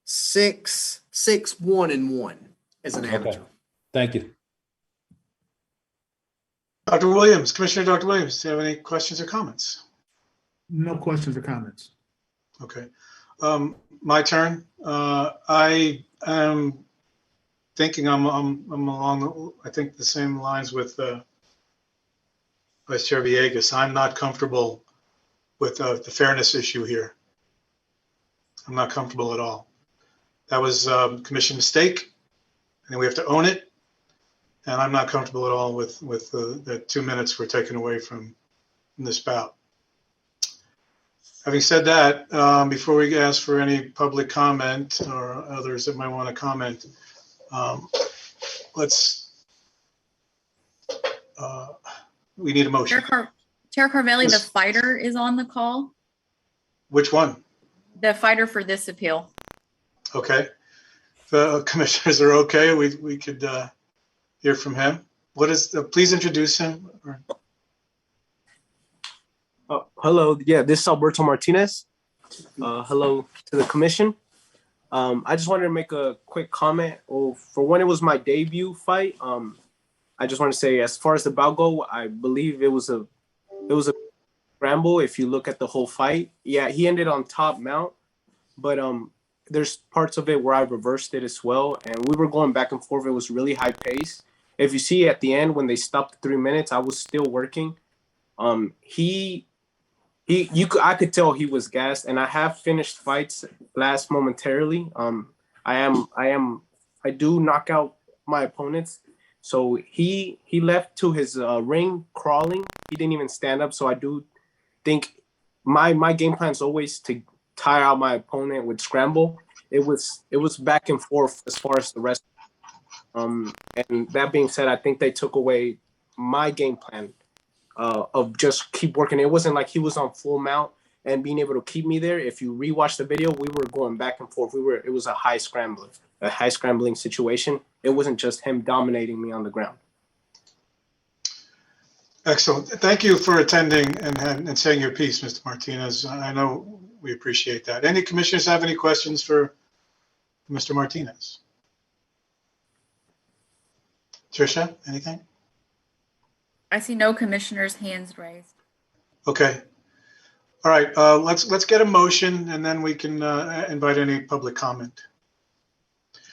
6-1-1 as an amateur. Okay. Thank you. Dr. Williams, Commissioner Dr. Williams, do you have any questions or comments? No questions or comments. Okay. My turn. I am thinking I'm along, I think, the same lines with Vice Chair Villegas. I'm not comfortable with the fairness issue here. I'm not comfortable at all. That was a commission mistake, and we have to own it. And I'm not comfortable at all with the 2 minutes we're taken away from this bout. Having said that, before we ask for any public comment or others that might want to comment, we need a motion. Chair Carvelli, the fighter is on the call. Which one? The fighter for this appeal. Okay. The commissioners are okay. We could hear from him. What is? Please introduce him. Hello. Yeah, this is Alberto Martinez. Hello to the commission. I just wanted to make a quick comment. For when it was my debut fight, I just want to say, as far as the bout go, I believe it was a scramble. If you look at the whole fight, yeah, he ended on top mount, but there's parts of it where I reversed it as well, and we were going back and forth. It was really high pace. If you see at the end when they stopped the 3 minutes, I was still working. I could tell he was gassed, and I have finished fights last momentarily. I do knock out my opponents. So he left to his ring crawling. He didn't even stand up. So I do think my game plan is always to tire out my opponent with scramble. It was back and forth as far as the rest. And that being said, I think they took away my game plan of just keep working. It wasn't like he was on full mount and being able to keep me there. If you rewatch the video, we were going back and forth. It was a high scrambling situation. It wasn't just him dominating me on the ground. Excellent. Thank you for attending and saying your piece, Mr. Martinez. I know we appreciate that. Any commissioners have any questions for Mr. Martinez? Tricia, anything? I see no commissioners' hands raised. Okay. All right. Let's get a motion, and then we can invite any public comment.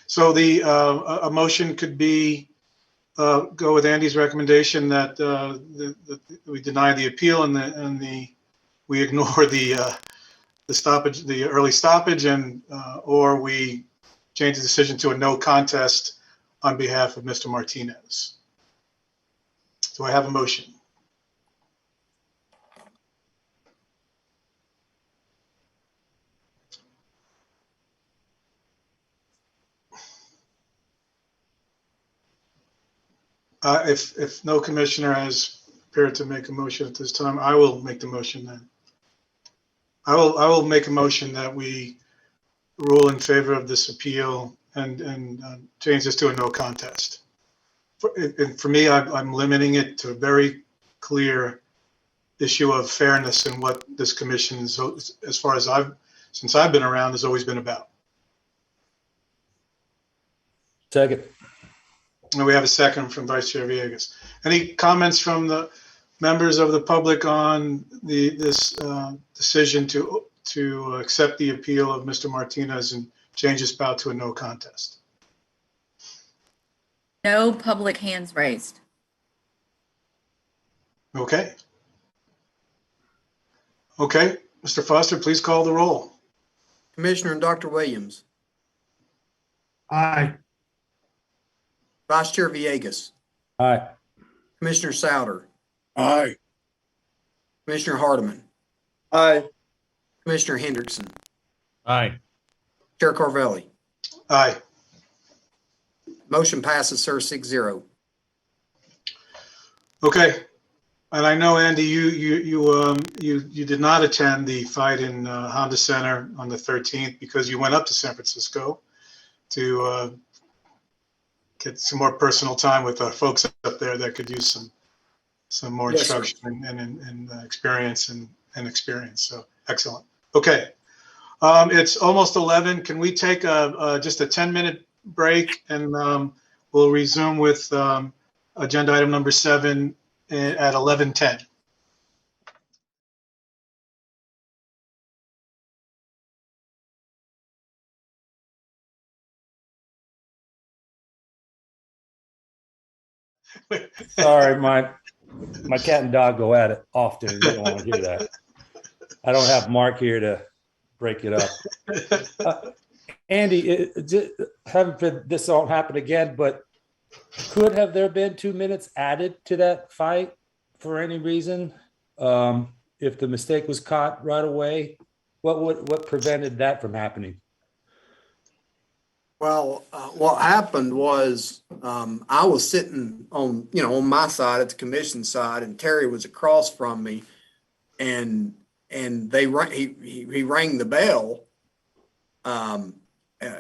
So a motion could be go with Andy's recommendation that we deny the appeal and we ignore the stoppage, the early stoppage, and or we change the decision to a no contest on behalf of Mr. Martinez. Do I have a motion? If no commissioner has prepared to make a motion at this time, I will make the motion then. I will make a motion that we rule in favor of this appeal and change this to a no contest. For me, I'm limiting it to a very clear issue of fairness and what this commission is, as far as since I've been around, has always been about. Second. And we have a second from Vice Chair Villegas. Any comments from the members of the public on this decision to accept the appeal of Mr. Martinez and change this bout to a no contest? No public hands raised. Okay. Okay, Mr. Foster, please call the roll. Commissioner and Dr. Williams, Aye. Vice Chair Villegas, Aye. Commissioner Souter, Aye. Commissioner Hardeman, Aye. Commissioner Hendrickson, Aye. Chair Carvelli. Aye. Motion passes, sir, 6-0. Okay. And I know, Andy, you did not attend the fight in Honda Center on the 13th because you went up to San Francisco to get some more personal time with our folks up there that could use some more Yes, sir. instruction and experience and experience. So excellent. Okay. It's almost 11. Can we take just a 10-minute break and we'll resume with agenda item number 7 at 11:10. Sorry, my cat and dog go at it often. You don't want to hear that. I don't have Mark here to break it up. Andy, heaven this won't happen again, but could have there been 2 minutes added to that fight for any reason? If the mistake was caught right away, what prevented that from happening? Well, what happened was I was sitting on my side at the commission side, and Terry was across from me, and he rang the bell.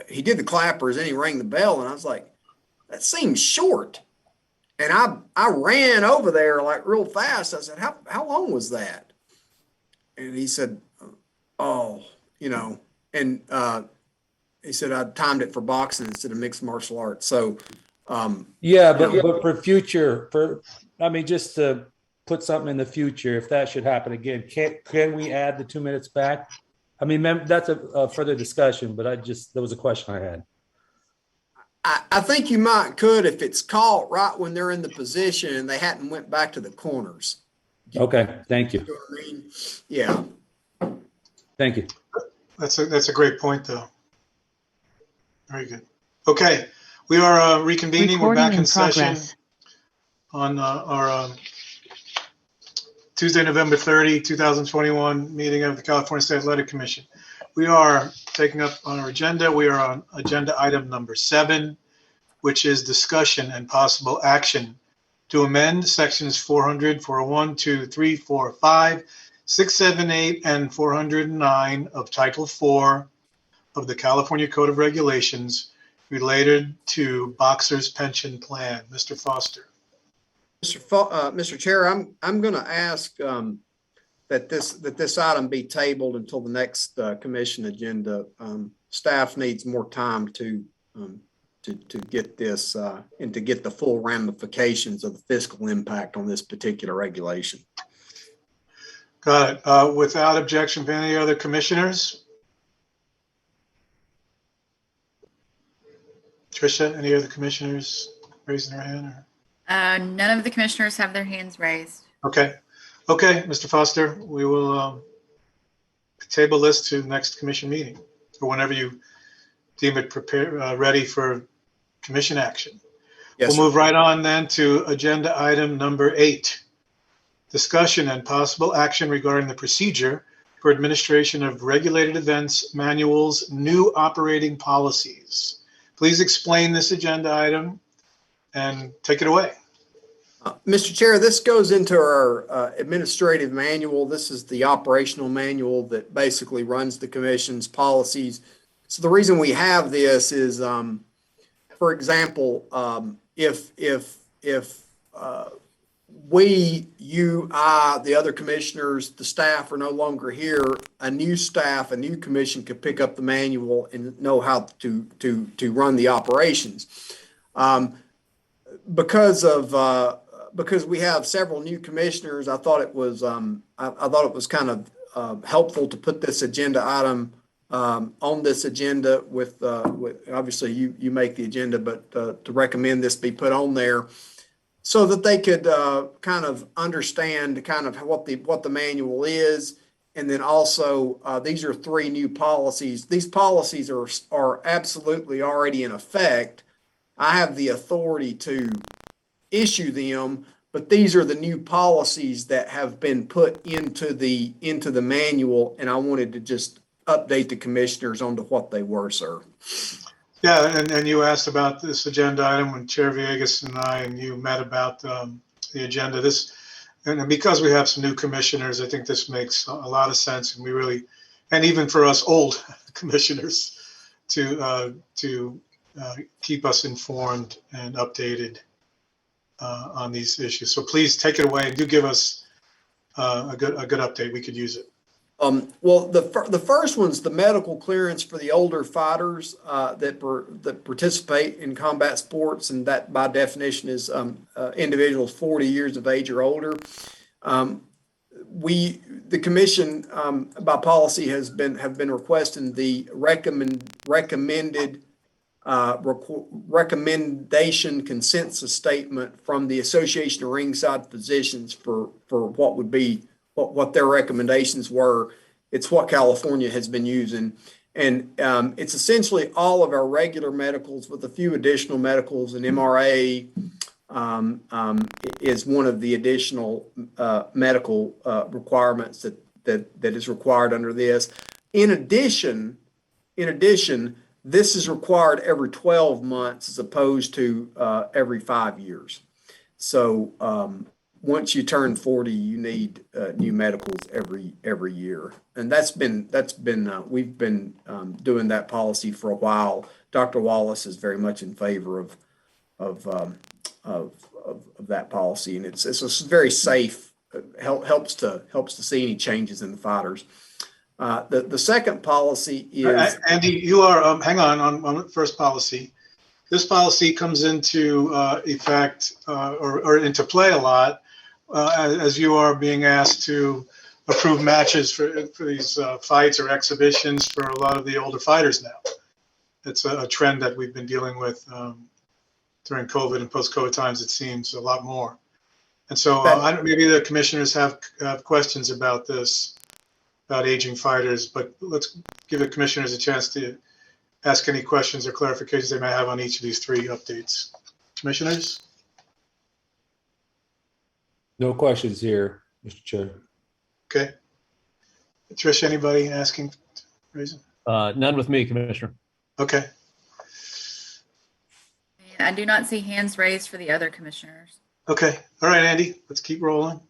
He did the clappers and he rang the bell, and I was like, that seems short. And I ran over there like real fast. I said, how long was that? And he said, oh, and he said I timed it for boxing instead of mixed martial arts. So, yeah, but for future, just to put something in the future, if that should happen again, can we add the 2 minutes back? I mean, that's a further discussion, but that was a question I had. I think you could if it's caught right when they're in the position and they hadn't went back to the corners. Okay, thank you. You know what I mean? Yeah. Thank you. That's a great point, though. Very good. Okay, we are reconvening. We're back in session on our Tuesday, November 30, 2021 meeting of the California State Athletic Commission. We are taking up on our agenda. We are on agenda item number 7, which is discussion and possible action to amend sections 400, 401, 2, 3, 4, 5, 6, 7, 8, and 409 of Title 4 of the California Code of Regulations related to boxers' pension plan. Mr. Foster. Mr. Chair, I'm going to ask that this item be tabled until the next commission agenda. Staff needs more time to get this and to get the full ramifications of the fiscal impact on this particular regulation. Got it. Without objection from any other commissioners? Tricia, any other commissioners raising their hand? None of the commissioners have their hands raised. Okay, Mr. Foster, we will table this to the next commission meeting or whenever you deem it ready for commission action. Yes, we'll move right on then to agenda item number 8, discussion and possible action regarding the procedure for administration of regulated events manuals, new operating policies. Please explain this agenda item and take it away. Mr. Chair, this goes into our administrative manual. This is the operational manual that basically runs the commission's policies. So the reason we have this is, for example, if we, you, I, the other commissioners, the staff are no longer here, a new commission could pick up the manual and know how to run the operations. Because we have several new commissioners, I thought it was kind of helpful to put this agenda item on this agenda with obviously you make the agenda, but to recommend this be put on there so that they could kind of understand kind of what the manual is, And then also, these are 3 new policies. These policies are absolutely already in effect. I have the authority to issue them, but these are the new policies that have been put into the manual, and I wanted to just update the commissioners onto what they were, sir. Yeah, and you asked about this agenda item when Chair Villegas and I and you met about the agenda. And because we have some new commissioners, I think this makes a lot of sense, and and even for us old commissioners, to keep us informed and updated on these issues. So please take it away and do give us a good update. We could use it. Well, the first one's the medical clearance for the older fighters that participate in combat sports, and that by definition is individuals 40 years of age or older. The commission by policy have been requesting the recommendation consensus statement from the Association of Ringside Physicians for what would be what their recommendations were. It's what California has been using. And it's essentially all of our regular medicals with a few additional medicals, and MRA is one of the additional medical requirements that is required under this. In addition, this is required every 12 months as opposed to every 5 years. So once you turn 40, you need new medicals every year, and we've been doing that policy for a while. Dr. Wallace is very much in favor of that policy, and it's very safe. Helps to see any changes in the fighters. The second policy is Andy. You are hang on the first policy. This policy comes into effect or into play a lot as you are being asked to approve matches for these fights or exhibitions for a lot of the older fighters now. It's a trend that we've been dealing with during COVID and post-COVID times. It seems a lot more. And so maybe the commissioners have questions about this, about aging fighters, but let's give the commissioners a chance to ask any questions or clarifications they may have on each of these 3 updates. Commissioners? No questions here, Mr. Chair. Okay. Trish, anybody asking reason? None with me, Commissioner. Okay. I do not see hands raised for the other commissioners. Okay. All right, Andy, let's keep rolling.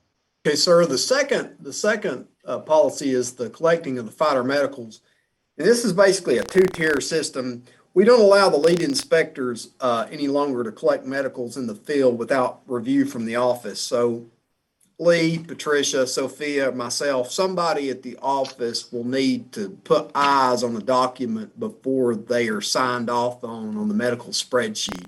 Okay, sir. The second policy is the collecting of the fighter medicals. And this is basically a 2-tier system. We don't allow the lead inspectors any longer to collect medicals in the field without review from the office. So Lee, Patricia, Sophia, myself, somebody at the office will need to put eyes on the document before they are signed off on the medical spreadsheet.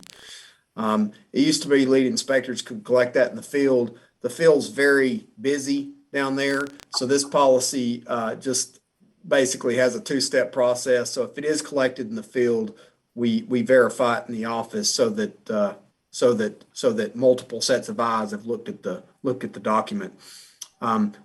It used to be lead inspectors could collect that in the field. The field's very busy down there, so this policy just basically has a 2-step process. So if it is collected in the field, we verify it in the office so that multiple sets of eyes have looked at the document.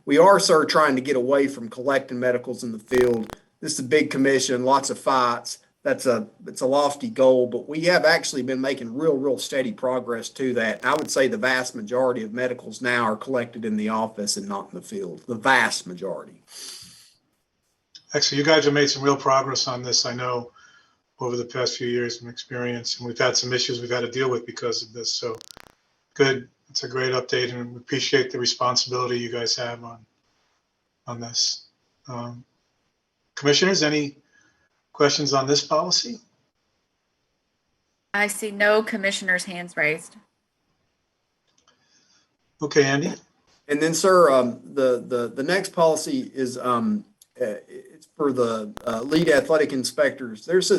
We are, sir, trying to get away from collecting medicals in the field. This is a big commission, lots of fights. It's a lofty goal, but we have actually been making real steady progress to that. I would say the vast majority of medicals now are collected in the office and not in the field. The vast majority. Actually, you guys have made some real progress on this, I know, over the past few years of experience, and we've had some issues we've had to deal with because of this. So good. It's a great update, and we appreciate the responsibility you guys have on this. Commissioners, any questions on this policy? I see no commissioners' hands raised. Okay, Andy. And then, sir, the next policy is it's for the lead athletic inspectors. There's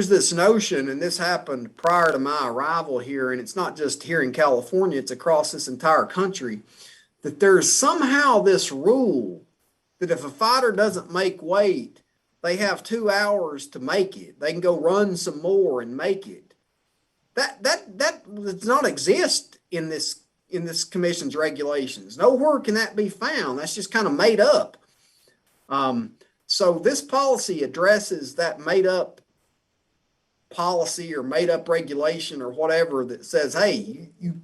this notion, and this happened prior to my arrival here, and it's not just here in California, it's across this entire country, that there's somehow this rule that if a fighter doesn't make weight, they have 2 hours to make it. They can go run some more and make it. That does not exist in this in this commission's regulations. Nowhere can that be found. That's just kind of made up. So this policy addresses that made up policy or made up regulation or whatever that says, hey, you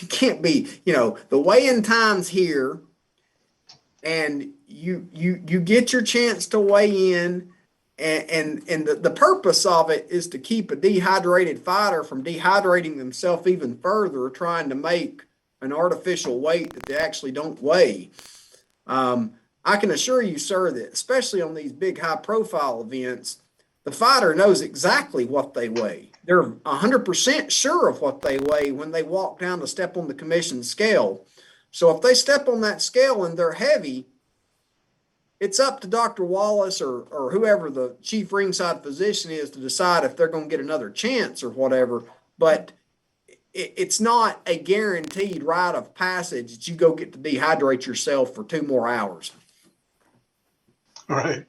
can't be, the weigh-in time's here, and you get your chance to weigh in, and the purpose of it is to keep a dehydrated fighter from dehydrating themselves even further, trying to make an artificial weight that they actually don't weigh. I can assure you, sir, that especially on these big high-profile events, the fighter knows exactly what they weigh. They're 100% sure of what they weigh when they walk down to step on the commission scale. So if they step on that scale and they're heavy, it's up to Dr. Wallace or whoever the chief ringside physician is to decide if they're going to get another chance or whatever. But it's not a guaranteed rite of passage that you go get to dehydrate yourself for 2 more hours. Right.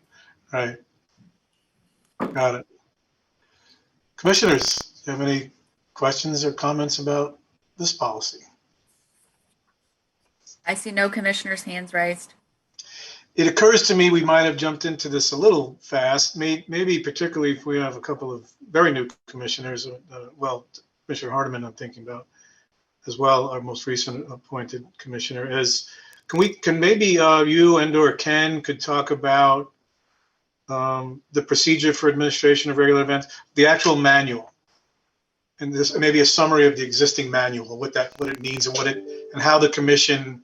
Got it. Commissioners, do you have any questions or comments about this policy? I see no commissioners' hands raised. It occurs to me we might have jumped into this a little fast, maybe particularly if we have a couple of very new commissioners. Commissioner Hardiman, I'm thinking about as well, our most recent appointed commissioner. Can maybe you and/or Ken could talk about the procedure for administration of regular events, the actual manual, and this maybe a summary of the existing manual, what it means and how the commission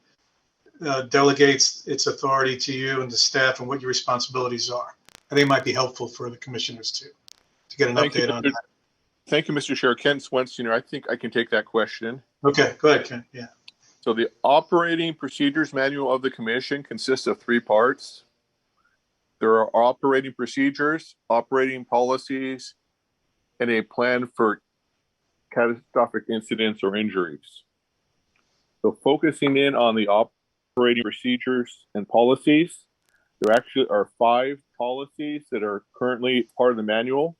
delegates its authority to you and the staff and what your responsibilities are. I think it might be helpful for the commissioners to get an update on that. Thank you, Mr. Chair. Ken Swenson, I think I can take that question. Okay, go ahead, Ken. Yeah. So the operating procedures manual of the commission consists of 3 parts. There are operating procedures, operating policies, and a plan for catastrophic incidents or injuries. So focusing in on the operating procedures and policies, there actually are 5 policies that are currently part of the manual.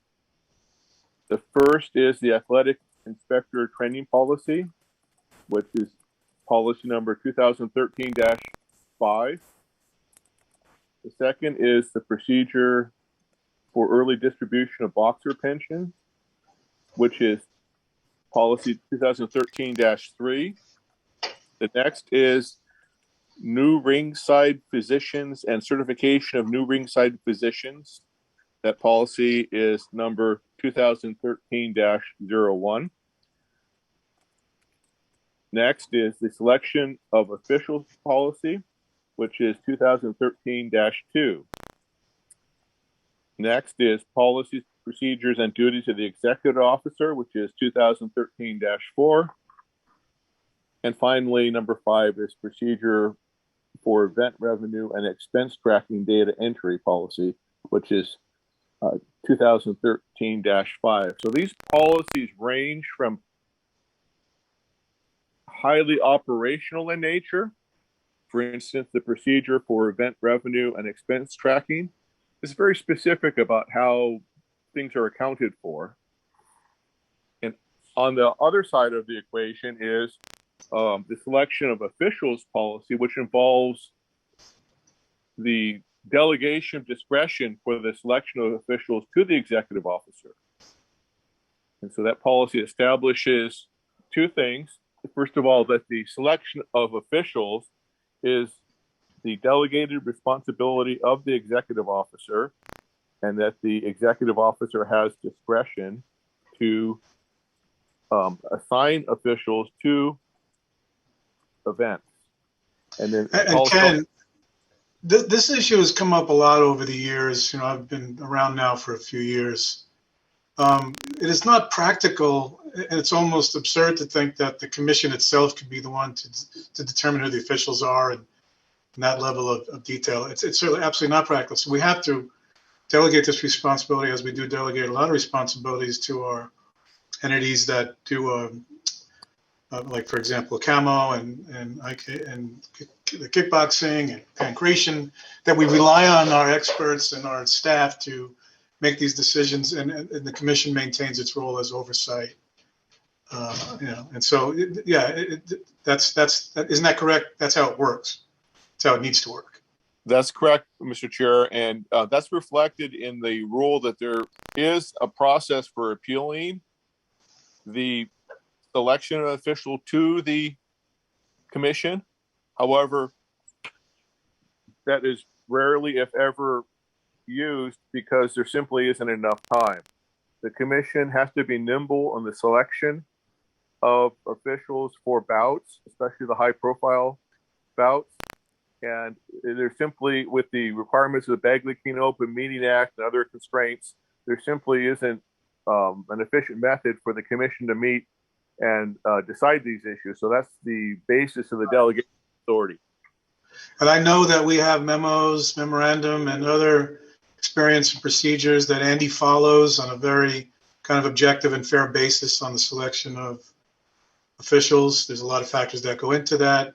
The first is the athletic inspector training policy, which is policy number 2013-5. The second is the procedure for early distribution of boxer pension, which is policy 2013-3. The next is new ringside physicians and certification of new ringside physicians. That policy is number 2013-01. Next is the selection of officials policy, which is 2013-2. Next is policies, procedures, and duties of the executive officer, which is 2013-4. And finally, number 5 is procedure for event revenue and expense tracking data entry policy, which is 2013-5. So these policies range from highly operational in nature. For instance, the procedure for event revenue and expense tracking is very specific about how things are accounted for. And on the other side of the equation is the selection of officials policy, which involves the delegation of discretion for the selection of officials to the executive officer. And so that policy establishes 2 things. First of all, that the selection of officials is the delegated responsibility of the executive officer, and that the executive officer has discretion to assign officials to events. And then Ken, this issue has come up a lot over the years. I've been around now for a few years. It is not practical, and it's almost absurd to think that the commission itself could be the one to determine who the officials are and that level of detail. It's certainly absolutely not practical. So we have to delegate this responsibility, as we do delegate a lot of responsibilities to our entities that do, like for example, camo and the kickboxing and pancration, that we rely on our experts and our staff to make these decisions, and the commission maintains its role as oversight. And so, isn't that correct? That's how it works. That's how it needs to work. That's correct, Mr. Chair, and that's reflected in the rule that there is a process for appealing the selection of official to the commission. However, that is rarely, if ever, used because there simply isn't enough time. The commission has to be nimble on the selection of officials for bouts, especially the high-profile bouts. And there's simply, with the requirements of the Bagley-Keene Open Meeting Act and other constraints, there simply isn't an efficient method for the commission to meet and decide these issues. So that's the basis of the delegation authority. And I know that we have memos, memorandum, and other experience and procedures that Andy follows on a very kind of objective and fair basis on the selection of officials. There's a lot of factors that go into that.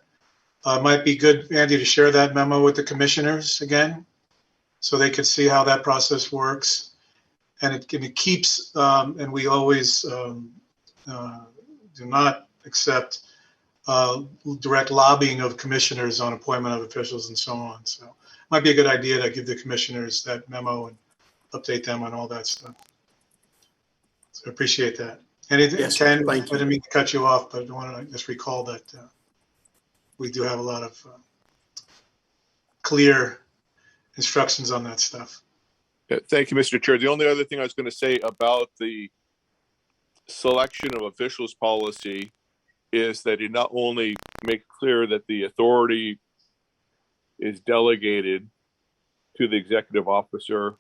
Might be good, Andy, to share that memo with the commissioners again, so they could see how that process works. And it keeps, and we always do not accept direct lobbying of commissioners on appointment of officials and so on. So it might be a good idea to give the commissioners that memo and update them on all that stuff. So I appreciate that. Anything, Yes, Ken, I thank you. didn't mean to cut you off, but I want to just recall that we do have a lot of clear instructions on that stuff. Thank you, Mr. Chair. The only other thing I was going to say about the selection of officials policy is that it not only makes clear that the authority is delegated to the executive officer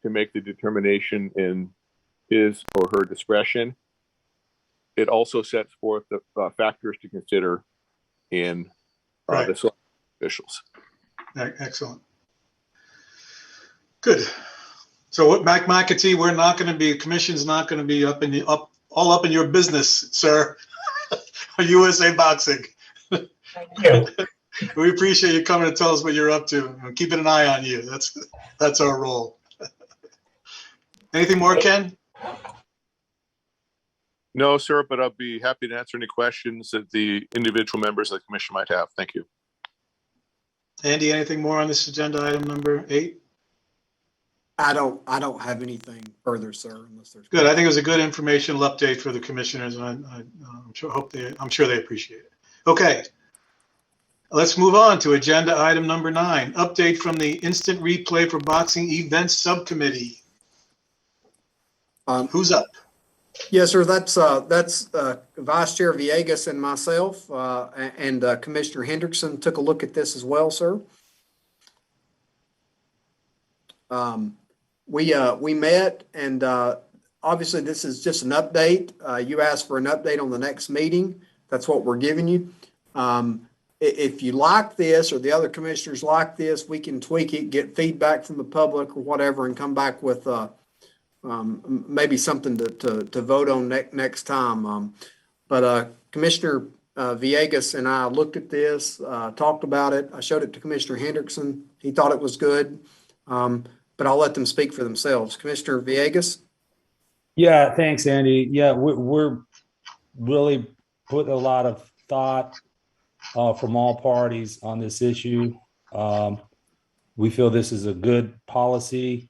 to make the determination in his or her discretion, it also sets forth the factors to consider in the selection of officials. Excellent. Good. So what, Mac McAtee, we're not going to be, commission's not going to be all up in your business, sir. USA Boxing. Thank you. We appreciate you coming to tell us what you're up to. We're keeping an eye on you. That's our role. Anything more, Ken? No, sir, but I'll be happy to answer any questions that the individual members of the commission might have. Thank you. Andy, anything more on this agenda item number 8? I don't have anything further, sir, unless there's. Good. I think it was a good informational update for the commissioners, and I'm sure they appreciate it. Okay. Let's move on to agenda item number 9, update from the Instant Replay for Boxing Events Subcommittee. Who's up? Yes, sir. That's Vice Chair Villegas and myself, and Commissioner Hendrickson took a look at this as well, sir. We met, and obviously this is just an update. You asked for an update on the next meeting. That's what we're giving you. If you like this or the other commissioners like this, we can tweak it, get feedback from the public or whatever, and come back with maybe something to vote on next time. But Commissioner Villegas and I looked at this, talked about it. I showed it to Commissioner Hendrickson. He thought it was good. But I'll let them speak for themselves. Commissioner Villegas? Yeah, thanks, Andy. Yeah, we're really putting a lot of thought from all parties on this issue. We feel this is a good policy.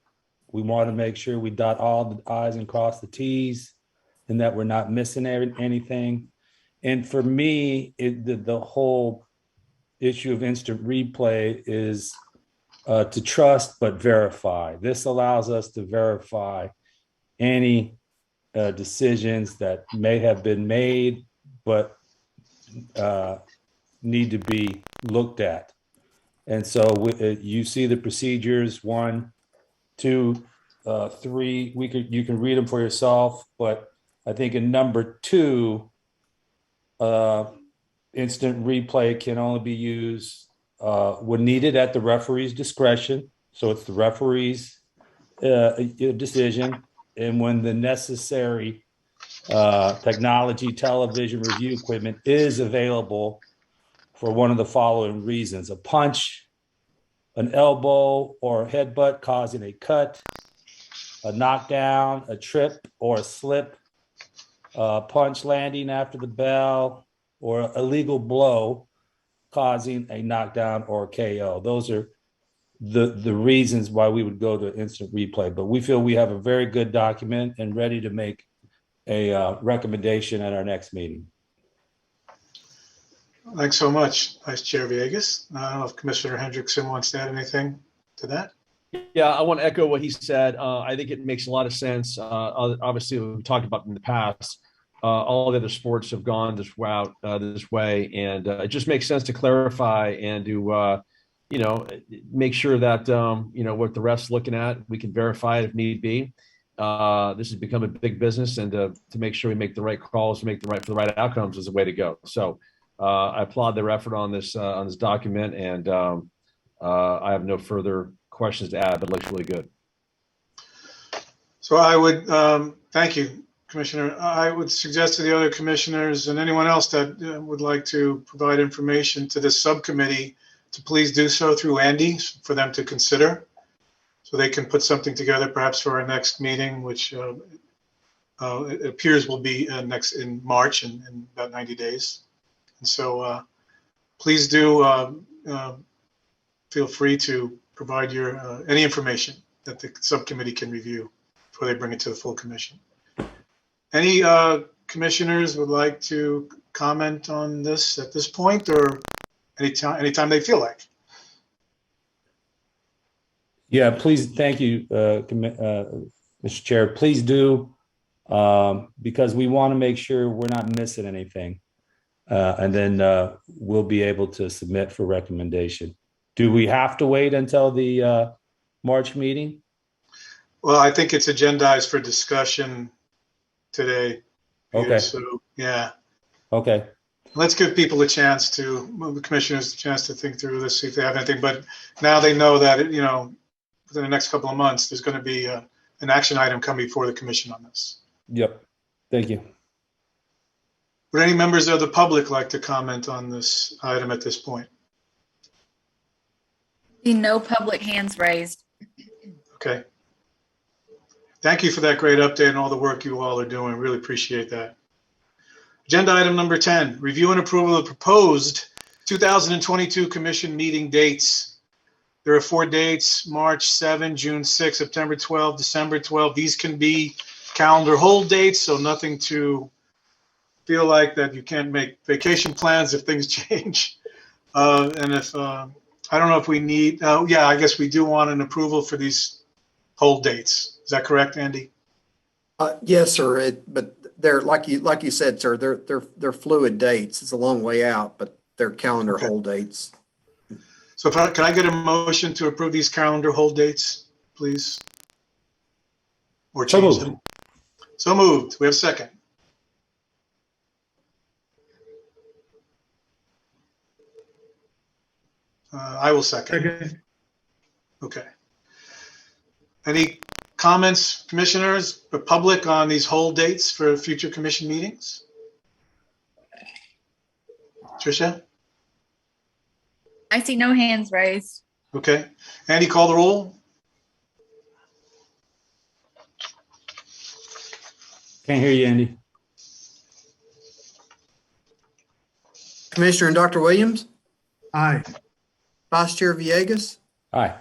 We want to make sure we dot all the I's and cross the T's and that we're not missing anything. And for me, the whole issue of instant replay is to trust but verify. This allows us to verify any decisions that may have been made but need to be looked at. And so you see the procedures 1, 2, 3. You can read them for yourself, but I think in number 2, instant replay can only be used when needed at the referee's discretion. So it's the referee's decision. And when the necessary technology, television review equipment is available for one of the following reasons: a punch, an elbow or headbutt causing a cut, a knockdown, a trip or a slip, punch landing after the bell, or illegal blow causing a knockdown or KO. Those are the reasons why we would go to instant replay. But we feel we have a very good document and ready to make a recommendation at our next meeting. Thanks so much, Vice Chair Villegas. I don't know if Commissioner Hendrickson wants to add anything to that. Yeah, I want to echo what he said. I think it makes a lot of sense. Obviously, we talked about in the past. All the other sports have gone this route, this way, and it just makes sense to clarify and to, make sure that what the ref's looking at, we can verify it if need be. This has become a big business, and to make sure we make the right calls, make the right outcomes is the way to go. So I applaud their effort on this document, and I have no further questions to add, but it looks really good. So I would thank you, Commissioner. I would suggest to the other commissioners and anyone else that would like to provide information to this subcommittee to please do so through Andy for them to consider, so they can put something together perhaps for our next meeting, which it appears will be next in March in about 90 days. And so please do feel free to provide your any information that the subcommittee can review before they bring it to the full commission. Any commissioners would like to comment on this at this point, or anytime they feel like? Yeah, please. Thank you, Mr. Chair. Please do, because we want to make sure we're not missing anything. And then we'll be able to submit for recommendation. Do we have to wait until the March meeting? Well, I think it's agendized for discussion today. Okay. So, yeah. Okay. Let's give people a chance to, the commissioners a chance to think through this, see if they have anything. But now they know that, within the next couple of months, there's going to be an action item coming before the commission on this. Yep. Thank you. Would any members of the public like to comment on this item at this point? See no public hands raised. Okay. Thank you for that great update and all the work you all are doing. Really appreciate that. Agenda item number 10, review and approval of proposed 2022 commission meeting dates. There are 4 dates: March 7, June 6, September 12, December 12. These can be calendar hold dates, so nothing to feel like that you can't make vacation plans if things change. And if, I don't know if we need, yeah, I guess we do want an approval for these hold dates. Is that correct, Andy? Yes, sir. But they're like you said, sir. They're fluid dates. It's a long way out, but they're calendar hold dates. So can I get a motion to approve these calendar hold dates, please? Or change them? So moved. We have a second. I will second. Okay. Any comments, commissioners, the public, on these hold dates for future commission meetings? Tricia? I see no hands raised. Okay. Andy, call the roll. Can't hear you, Andy. Commissioner and Dr. Williams? Aye. Vice Chair Villegas? Aye.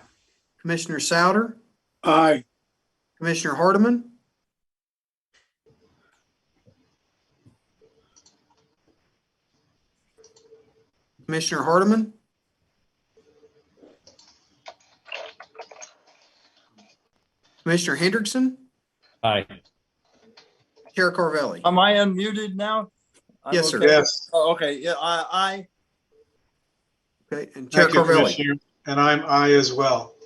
Commissioner Souter? Aye. Commissioner Hardiman? Commissioner Hardiman? Commissioner Hendrickson? Aye. Chair Carvelli? Am I unmuted now? Yes, sir. Okay. Yes. Oh, okay. Yeah, I. Okay, and Chair Thank you, Carvelli? Commissioner. And I'm aye as well.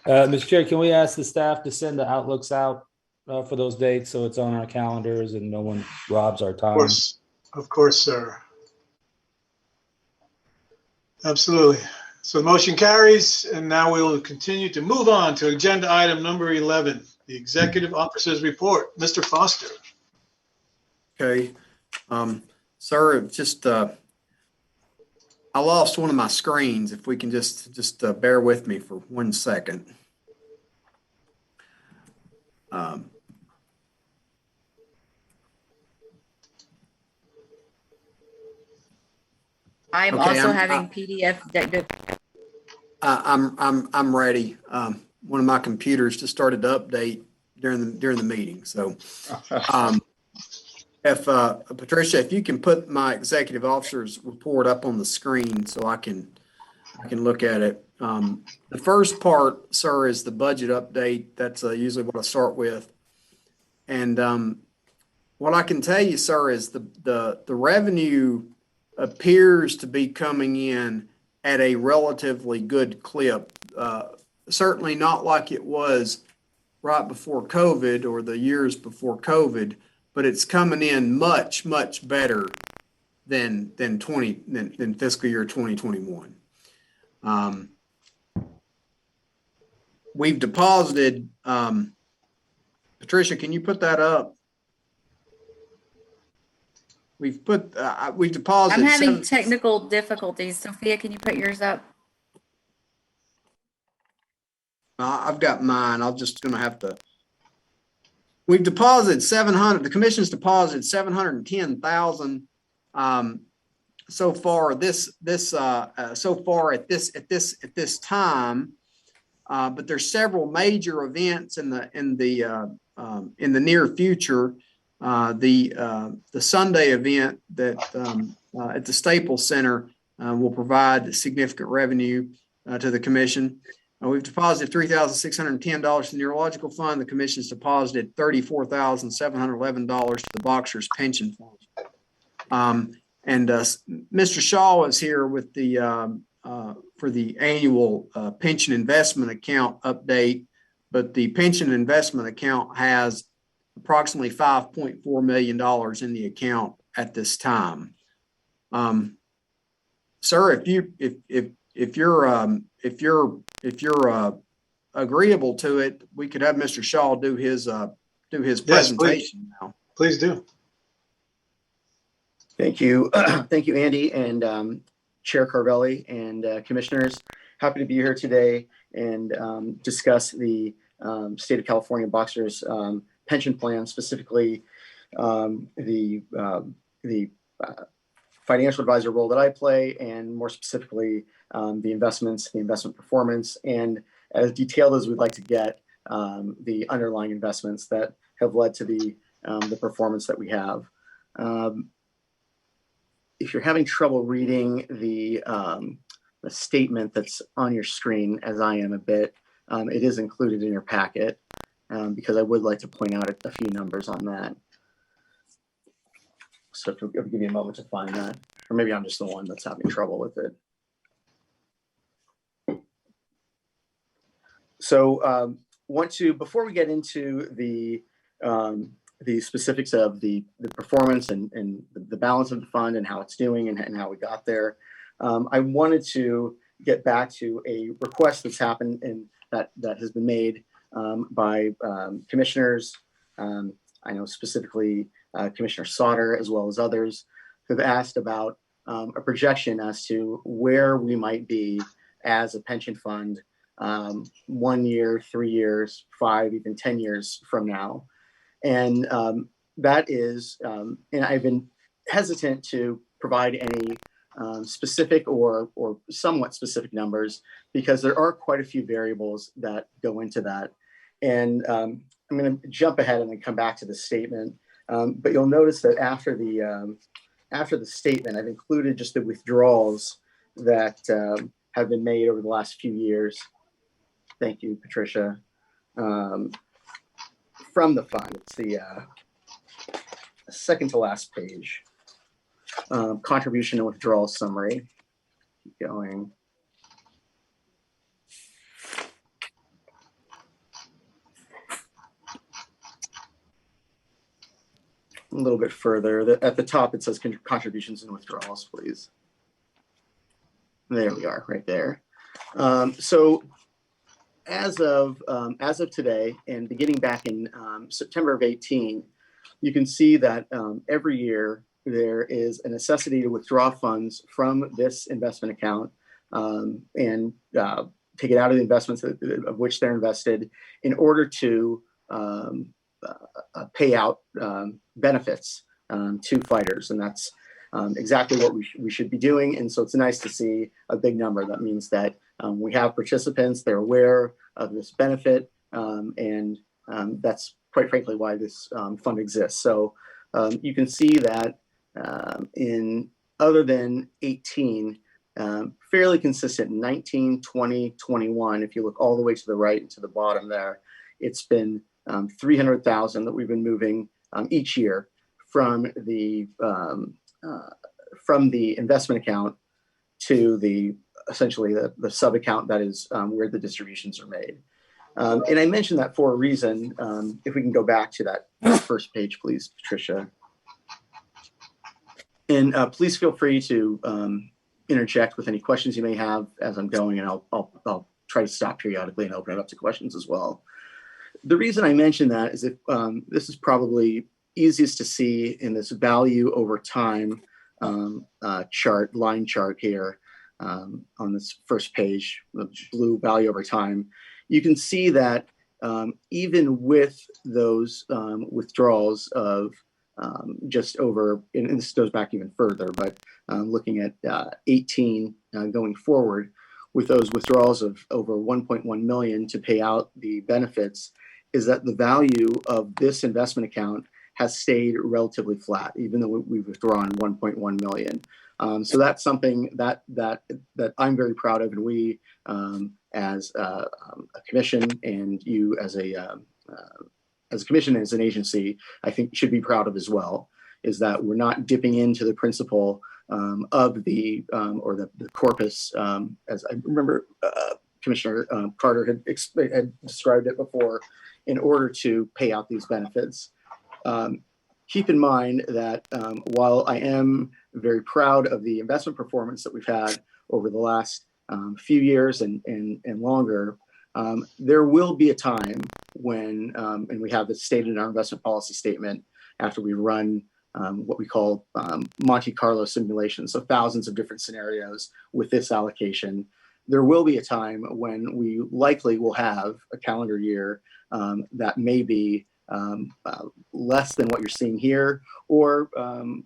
Mr. Chair, can we ask the staff to send the outlooks out for those dates so it's on our calendars and no one robs our time? Of course, sir. Absolutely. So the motion carries, and now we will continue to move on to agenda item number 11, the Executive Officer's Report. Mr. Foster. Okay. Sir, just I lost one of my screens. If we can just bear with me for 1 second. I'm Okay, also having PDF. I'm ready. One of my computers just started to update during the meeting. So, if Patricia, if you can put my executive officer's report up on the screen so I can look at it. The first part, sir, is the budget update. That's usually what I start with. And what I can tell you, sir, is the revenue appears to be coming in at a relatively good clip. Certainly not like it was right before COVID or the years before COVID, but it's coming in much, much better than fiscal year 2021. We've deposited, Patricia, can you put that up? We've deposited. I'm having technical difficulties. Sophia, can you put yours up? I've got mine. I'm just going to have to. We've deposited 700. The commission's deposited 710,000 so far. So far at this time. But there's several major events in the near future. The Sunday event that at the Staples Center will provide significant revenue to the commission. We've deposited $3,610 to the Neurological Fund. The commission's deposited $34,711 to the Boxers Pension Fund. And Mr. Shaw is here with the for the annual pension investment account update, but the pension investment account has approximately $5.4 million in the account at this time. Sir, if you're agreeable to it, we could have Mr. Shaw do his presentation now. Please do. Thank you. Thank you, Andy and Chair Carvelli and commissioners. Happy to be here today and discuss the state of California Boxers pension plan, specifically the financial advisor role that I play, and more specifically the investments, the investment performance, and as detailed as we'd like to get, the underlying investments that have led to the performance that we have. If you're having trouble reading the statement that's on your screen, as I am a bit, it is included in your packet because I would like to point out a few numbers on that. So if you'll give me a moment to find that, or maybe I'm just the one that's having trouble with it. So before we get into the specifics of the performance and the balance of the fund and how it's doing and how we got there, I wanted to get back to a request that's happened and that has been made by commissioners. I know specifically Commissioner Sauter, as well as others, who've asked about a projection as to where we might be as a pension fund 1 year, 3 years, 5, even 10 years from now. And that is, and I've been hesitant to provide any specific or somewhat specific numbers because there are quite a few variables that go into that. And I'm going to jump ahead and then come back to the statement. But you'll notice that after the statement, I've included just the withdrawals that have been made over the last few years. Thank you, Patricia. From the fund, it's the second to last page. Contribution and withdrawal summary. Keep going. A little bit further. At the top, it says contributions and withdrawals, please. There we are, right there. So as of today, and beginning back in September of 18, you can see that every year there is a necessity to withdraw funds from this investment account and take it out of the investments of which they're invested in order to payout benefits to fighters, and that's exactly what we should be doing. And so it's nice to see a big number. That means that we have participants, they're aware of this benefit, and that's quite frankly why this fund exists. So you can see that in other than 18, fairly consistent, 19, 20, 21, if you look all the way to the right and to the bottom there, it's been 300,000 that we've been moving each year from the investment account to the essentially the sub account that is where the distributions are made. And I mentioned that for a reason. If we can go back to that first page, please, Patricia. And please feel free to interject with any questions you may have as I'm going, and I'll try to stop periodically and open it up to questions as well. The reason I mention that is if this is probably easiest to see in this value over time chart, line chart here on this first page, the blue value over time. You can see that even with those withdrawals of just over, and this goes back even further, but looking at 18 going forward, with those withdrawals of over 1.1 million to pay out the benefits, is that the value of this investment account has stayed relatively flat, even though we've withdrawn 1.1 million. So that's something that I'm very proud of, and we as a commission, and you as a commission, as an agency, I think should be proud of as well, is that we're not dipping into the principle of the corpus, as I remember Commissioner Carter had described it before, in order to pay out these benefits. Keep in mind that while I am very proud of the investment performance that we've had over the last few years and longer, there will be a time when, and we have this stated in our investment policy statement, after we run what we call Monte Carlo simulations, so thousands of different scenarios with this allocation, there will be a time when we likely will have a calendar year that may be less than what you're seeing here, or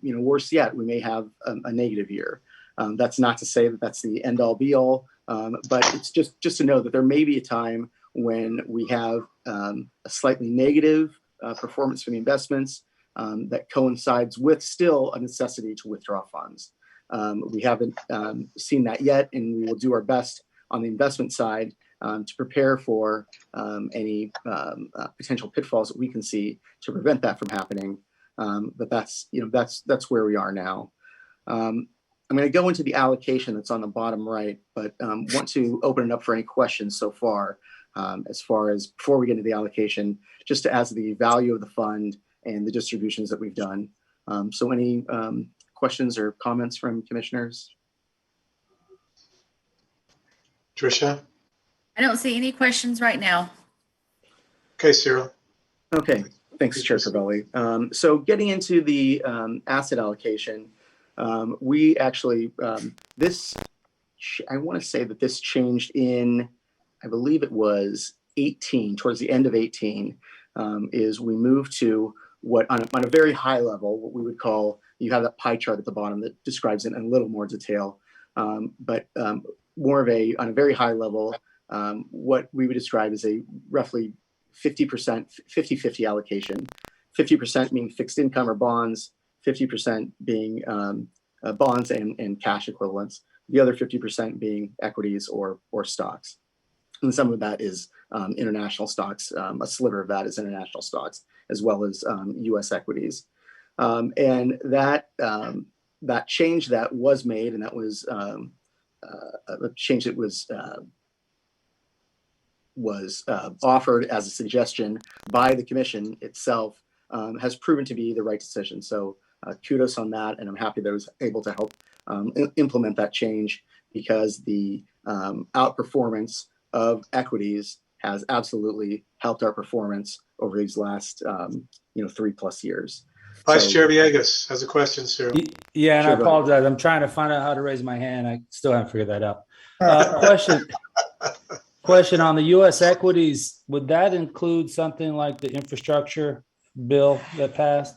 worse yet, we may have a negative year. That's not to say that that's the end all be all, but it's just to know that there may be a time when we have a slightly negative performance from the investments that coincides with still a necessity to withdraw funds. We haven't seen that yet, and we will do our best on the investment side to prepare for any potential pitfalls that we can see to prevent that from happening. But that's where we are now. I'm going to go into the allocation that's on the bottom right, but want to open it up for any questions so far as before we get into the allocation, just to add to the value of the fund and the distributions that we've done. So any questions or comments from commissioners? Tricia? I don't see any questions right now. Okay, Cyril. Okay, thanks, Chair Covelli. So getting into the asset allocation, we actually, I want to say that this changed in, I believe it was 18, towards the end of 18, is we moved to what on a very high level, what we would call, you have that pie chart at the bottom that describes it in a little more detail, but more of on a very high level, what we would describe as a roughly 50%, 50-50 allocation. 50% being fixed income or bonds, 50% being bonds and cash equivalents, the other 50% being equities or stocks. And some of that is international stocks, a sliver of that is international stocks, as well as US equities. And that change that was made, and that was a change that was offered as a suggestion by the commission itself, has proven to be the right decision. So kudos on that, and I'm happy that I was able to help implement that change, because the outperformance of equities has absolutely helped our performance over these last 3+ years. Vice Chair Villegas has a question, Cyril. Yeah, and Sure, I go apologize. I'm trying to find out how to raise my hand. I still haven't figured that out. Question on the U.S. equities, would that include something like the infrastructure bill that passed?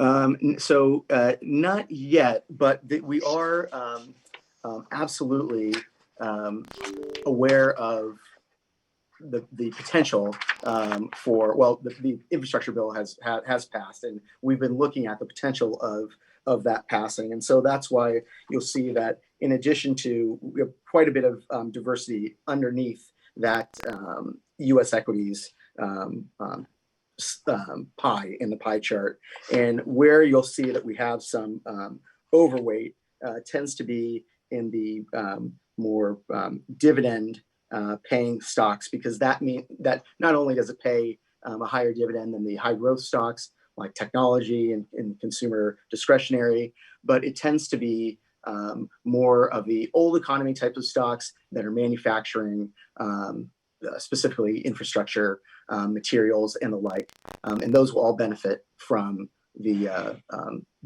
Not yet, but we are absolutely aware of the potential the infrastructure bill has passed, and we've been looking at the potential of that passing. And so that's why you'll see that in addition to quite a bit of diversity underneath that U.S. equities pie in the pie chart, and where you'll see that we have some overweight tends to be in the more dividend paying stocks, because that means that not only does it pay a higher dividend than the high growth stocks like technology and consumer discretionary, but it tends to be more of the old economy type of stocks that are manufacturing, specifically infrastructure, materials and the like, and those will all benefit from the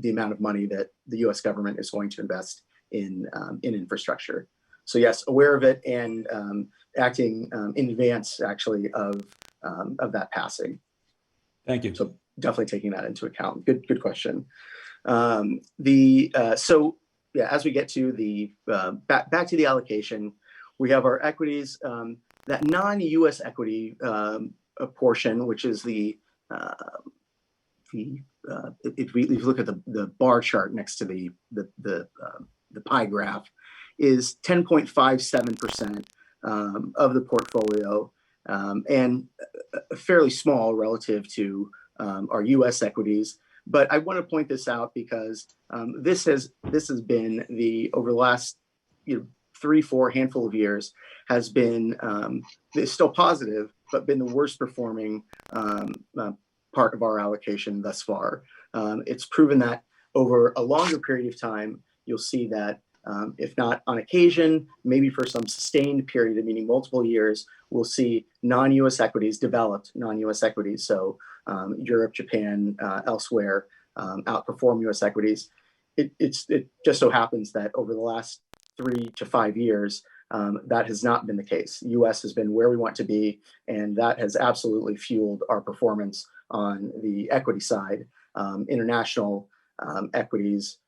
amount of money that the U.S. government is going to invest in infrastructure. So yes, aware of it and acting in advance actually of that passing. Thank you. So definitely taking that into account. Good question. So yeah, as we get to the back to the allocation, we have our equities, that non-U.S. equity portion, which is if we look at the bar chart next to the pie graph, is 10.57% of the portfolio, and fairly small relative to our U.S. equities. But I want to point this out because this has been over the last 3-4 handful of years has been it's still positive, but been the worst performing part of our allocation thus far. It's proven that over a longer period of time, you'll see that if not on occasion, maybe for some sustained period, meaning multiple years, we'll see non-U.S. equities, developed non-U.S. equities, so Europe, Japan, elsewhere, outperform U.S. equities. It just so happens that over the last 3 to 5 years, that has not been the case. U.S. has been where we want to be, and that has absolutely fueled our performance on the equity side. International equities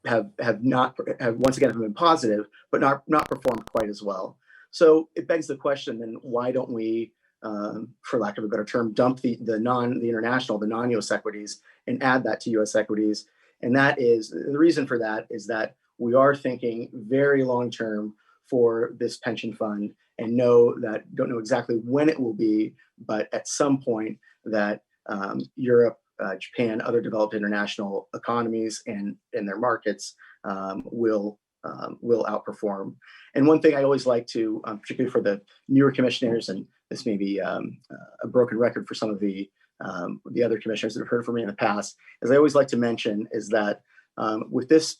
have once again been positive, but not performed quite as well. So it begs the question: then why don't we, for lack of a better term, dump the international, the non-U.S. equities, and add that to U.S. equities? And that is the reason for that is that we are thinking very long term for this pension fund, and don't know exactly when it will be, but at some point that Europe, Japan, other developed international economies and their markets will outperform. And one thing I always like to, particularly for the newer commissioners, and this may be a broken record for some of the other commissioners that have heard from me in the past, is I always like to mention is that with this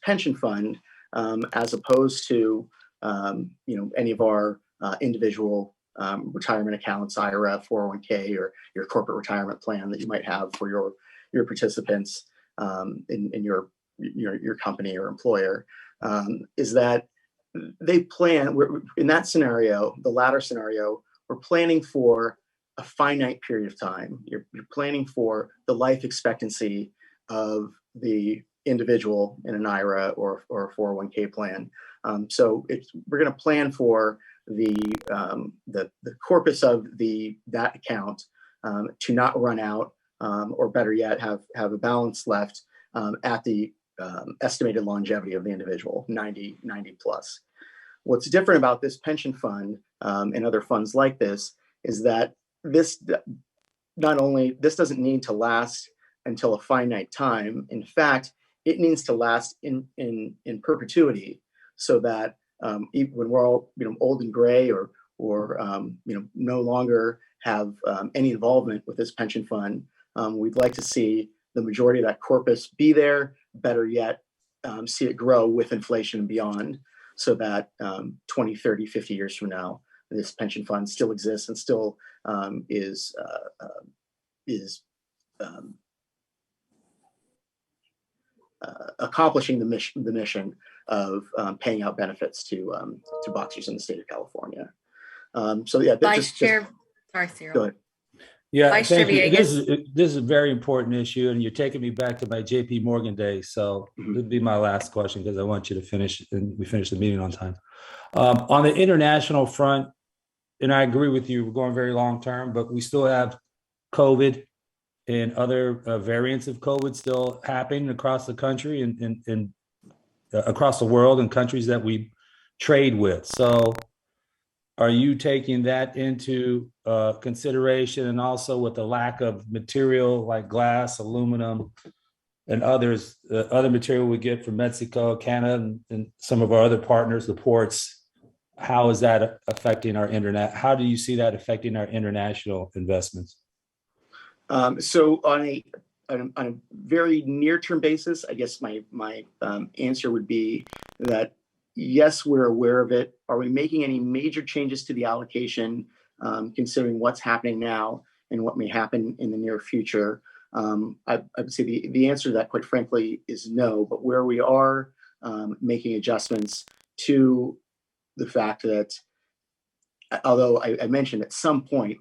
pension fund, as opposed to any of our individual retirement accounts, IRA, 401k, or your corporate retirement plan that you might have for your participants in your company or employer, is that they plan, in that scenario, the latter scenario, we're planning for a finite period of time. You're planning for the life expectancy of the individual in an IRA or a 401k plan. So we're going to plan for the corpus of that account to not run out, or better yet, have a balance left at the estimated longevity of the individual, 90 plus. What's different about this pension fund and other funds like this is that this doesn't need to last until a finite time. In fact, it needs to last in perpetuity, so that even when we're all old and gray, or no longer have any involvement with this pension fund, we'd like to see the majority of that corpus be there. Better yet, see it grow with inflation and beyond, so that 20, 30, 50 years from now, this pension fund still exists and still is accomplishing the mission of paying out benefits to boxers in the state of California. So yeah, Vice Chair, sorry, Cyril. Go ahead. Yeah, Vice thank Chair you. Villegas. This is a very important issue, and you're taking me back to my JP Morgan days. So this would be my last question because I want you to finish, and we finish the meeting on time. On the international front, and I agree with you, we're going very long term, but we still have COVID and other variants of COVID still happening across the country and across the world and countries that we trade with. So are you taking that into consideration, and also with the lack of material like glass, aluminum, and others, other material we get from Mexico, Canada, and some of our other partners, the ports? How is that affecting our internet? How do you see that affecting our international investments? So on a very near-term basis, I guess my answer would be that yes, we're aware of it. Are we making any major changes to the allocation, considering what's happening now and what may happen in the near future? I would say the answer to that, quite frankly, is no. But where we are making adjustments to the fact that, although I mentioned at some point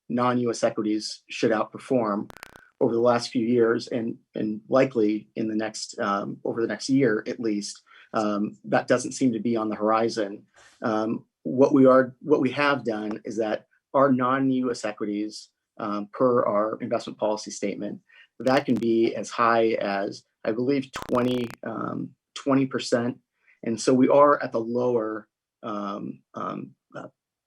non-U.S. equities should outperform over the last few years, and likely in the next over the next year at least, that doesn't seem to be on the horizon. What we have done is that our non-U.S. equities, per our investment policy statement, that can be as high as, I believe, 20%. And so we are at the lower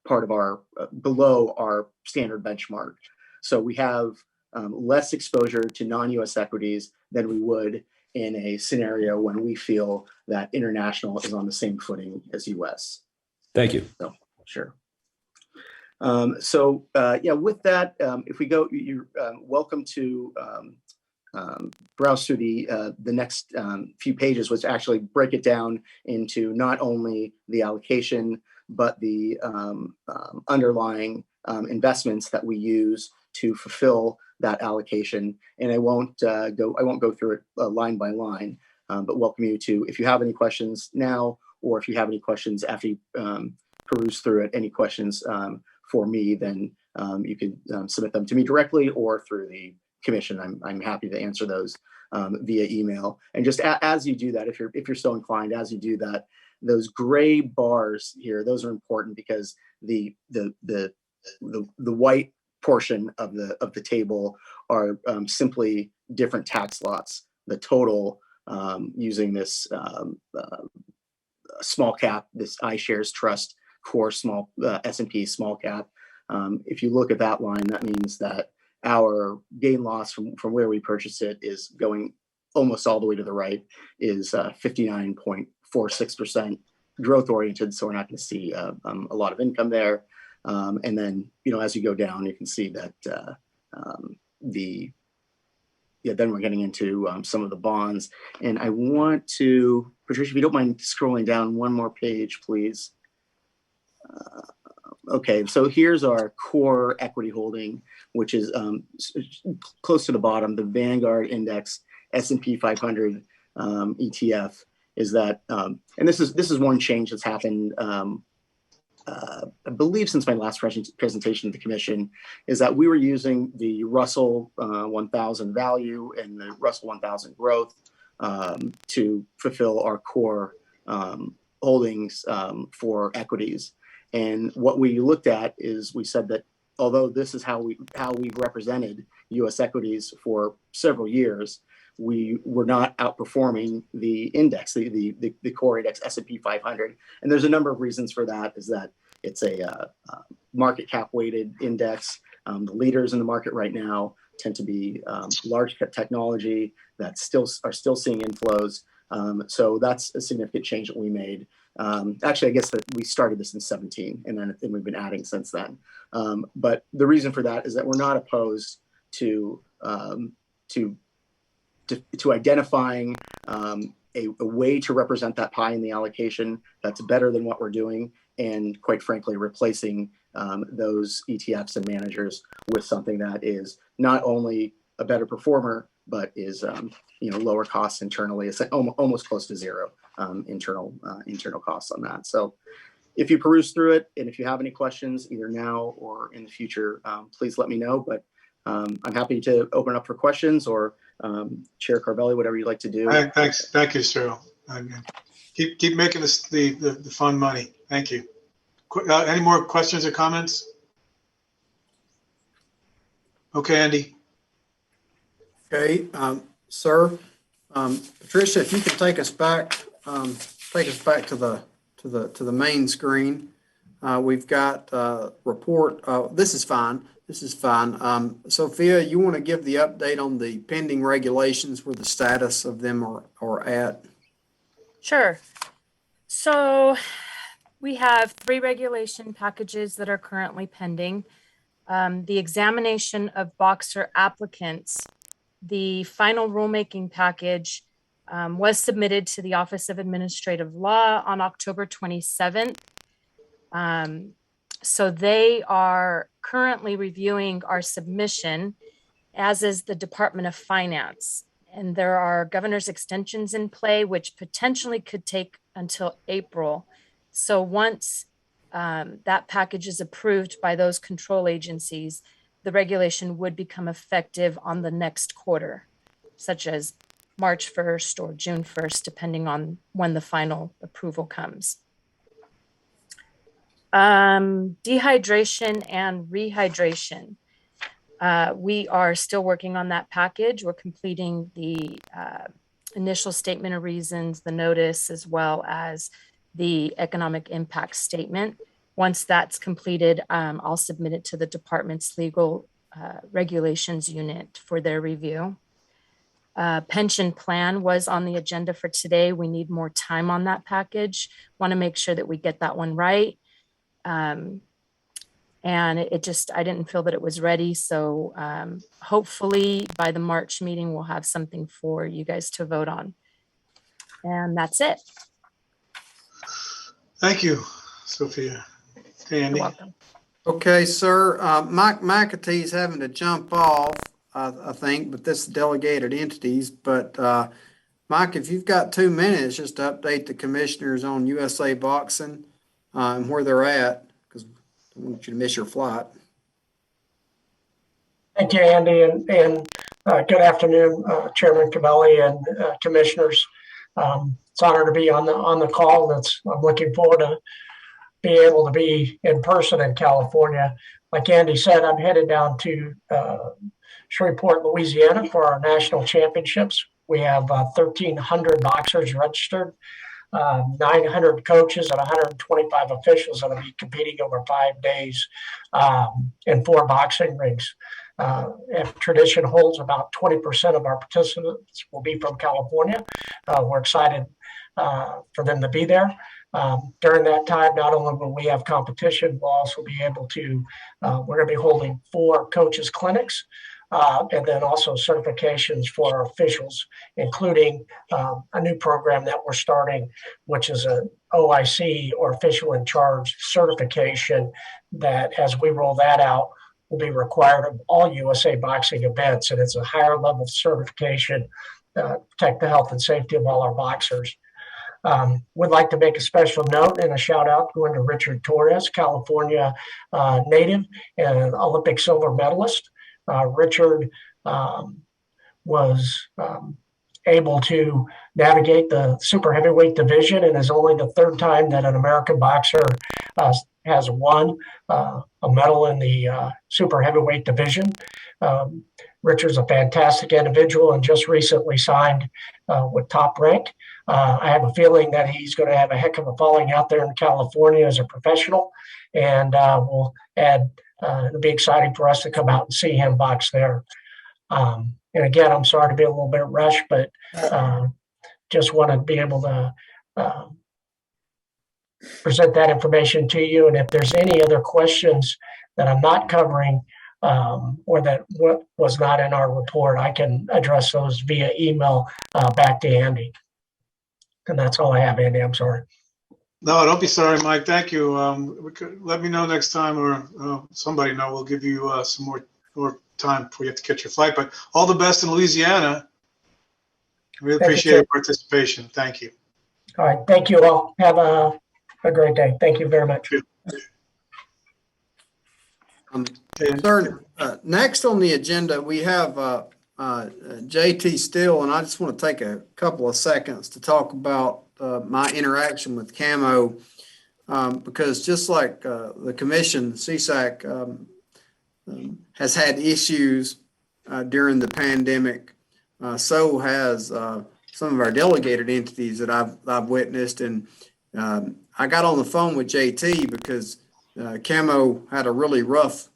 part of our below our standard benchmark. So we have less exposure to non-U.S. equities than we would in a scenario when we feel that international is on the same footing as U.S. Thank you. So, sure. Yeah, with that, if we go, you're welcome to browse through the next few pages, which actually break it down into not only the allocation, but the underlying investments that we use to fulfill that allocation. And I won't go through it line by line, but welcome you to, if you have any questions now, or if you have any questions after you peruse through it, any questions for me, then you can submit them to me directly or through the commission. I'm happy to answer those via email. And just as you do that, if you're so inclined, as you do that, those gray bars here, those are important because the white portion of the table are simply different tax lots. The total using this small cap, this iShares Trust Core small S&P small cap. If you look at that line, that means that our gain loss from where we purchased it is going almost all the way to the right, is 59.46% growth oriented. So we're not going to see a lot of income there. And then, as you go down, you can see that then we're getting into some of the bonds. And I want to, Patricia, if you don't mind scrolling down one more page, please. Okay, so here's our core equity holding, which is close to the bottom, the Vanguard Index S&P 500 ETF. Is that, and this is one change that's happened, I believe since my last presentation to the commission, is that we were using the Russell 1000 value and the Russell 1000 growth to fulfill our core holdings for equities. And what we looked at is we said that although this is how we've represented U.S. equities for several years, we were not outperforming the index, the core index S&P 500. And there's a number of reasons for that. Is that it's a market cap weighted index. The leaders in the market right now tend to be large cap technology that are still seeing inflows. So that's a significant change that we made. Actually, I guess that we started this in 2017, and then we've been adding since then. But the reason for that is that we're not opposed to identifying a way to represent that pie in the allocation that's better than what we're doing, and quite frankly, replacing those ETFs and managers with something that is not only a better performer, but is lower costs internally. It's almost close to zero. internal costs on that. So if you peruse through it, and if you have any questions either now or in the future, please let me know. But I'm happy to open up for questions, or Chair Carvelli, whatever you'd like to do. Thanks. Thank you, Cyril. Keep making this the fun money. Thank you. Any more questions or comments? Okay, Andy. Okay, sir, Patricia, if you can take us back to the main screen. We've got report. This is fine. This is fine. Sophia, you want to give the update on the pending regulations, where the status of them are at? Sure. So we have 3 regulation packages that are currently pending. The examination of boxer applicants, the final rulemaking package was submitted to the Office of Administrative Law on October 27th. So they are currently reviewing our submission, as is the Department of Finance. And there are governor's extensions in play, which potentially could take until April. So once that package is approved by those control agencies, the regulation would become effective on the next quarter, such as March 1st or June 1st, depending on when the final approval comes. Dehydration and rehydration. We are still working on that package. We're completing the initial statement of reasons, the notice, as well as the economic impact statement. Once that's completed, I'll submit it to the department's legal regulations unit for their review. Pension plan was on the agenda for today. We need more time on that package. Want to make sure that we get that one right. And I didn't feel that it was ready. So hopefully by the March meeting, we'll have something for you guys to vote on. And that's it. Thank you, Sophia. Okay, Andy. You're welcome. Okay, sir. Mike McAtee's having to jump off, I think, but this is delegated entities. But Mike, if you've got 2 minutes, just to update the commissioners on USA Boxing and where they're at, because I don't want you to miss your flight. Thank you, Andy, and good afternoon, Chairman Cavelli and commissioners. It's an honor to be on the call. I'm looking forward to being able to be in person in California. Like Andy said, I'm headed down to Shreveport, Louisiana for our national championships. We have 1,300 boxers registered, 900 coaches, and 125 officials that will be competing over 5 days in 4 boxing rings. If tradition holds, about 20% of our participants will be from California. We're excited for them to be there. During that time, not only will we have competition, we'll also be able to, we're going to be holding 4 coaches clinics, and then also certifications for our officials, including a new program that we're starting, which is an OIC, or official in charge certification, that as we roll that out, will be required of all USA Boxing events. And it's a higher level certification to protect the health and safety of all our boxers. Would like to make a special note and a shout out going to Richard Torres, California native and Olympic silver medalist. Richard was able to navigate the super heavyweight division, and is only the 3rd time that an American boxer has won a medal in the super heavyweight division. Richard's a fantastic individual and just recently signed with Top Rank. I have a feeling that he's going to have a heck of a following out there in California as a professional, and it'll be exciting for us to come out and see him box there. And again, I'm sorry to be a little bit rushed, but just want to be able to present that information to you. And if there's any other questions that I'm not covering or that was not in our report, I can address those via email back to Andy. And that's all I have, Andy. I'm sorry. No, don't be sorry, Mike. Thank you. Let me know next time, or somebody know. We'll give you some more time before you have to catch your flight. But all the best in Louisiana. Really appreciate your participation. Thank you. All right. Thank you all. Have a great day. Thank you very much. Sir, next on the agenda, we have JT Steele, and I just want to take a couple of seconds to talk about my interaction with Camo, because just like the commission, CSAC has had issues during the pandemic, so has some of our delegated entities that I've witnessed. And I got on the phone with JT because Camo had a really rough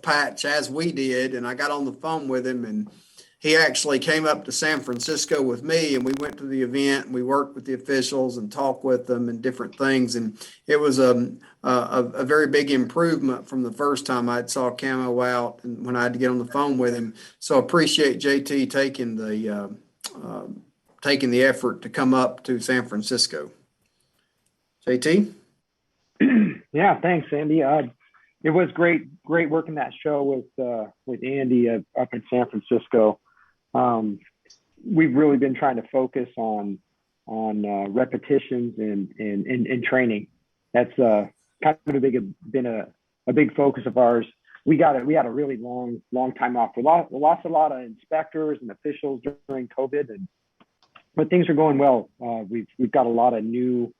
patch, as we did, and I got on the phone with him, and he actually came up to San Francisco with me, and we went to the event, and we worked with the officials and talked with them and different things. And it was a very big improvement from the first time I saw Camo out and when I had to get on the phone with him. So appreciate JT taking the effort to come up to San Francisco. JT? Yeah, thanks, Andy. It was great working that show with Andy up in San Francisco. We've really been trying to focus on repetitions and training. That's kind of been a big focus of ours. We had a really long time off. We lost a lot of inspectors and officials during COVID, but things are going well. We've got a lot of new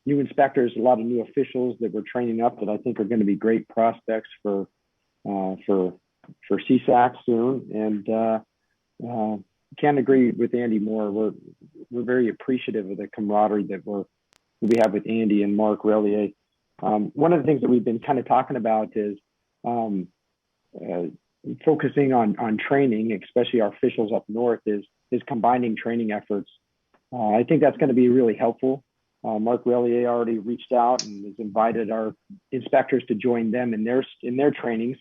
inspectors, a lot of new officials that we're training up that I think are going to be great prospects for CSAC soon. And can't agree with Andy more. We're very appreciative of the camaraderie that we have with Andy and Mark Relier. One of the things that we've been kind of talking about is focusing on training, especially our officials up north, is combining training efforts. I think that's going to be really helpful. Mark Relier already reached out and has invited our inspectors to join them in their trainings.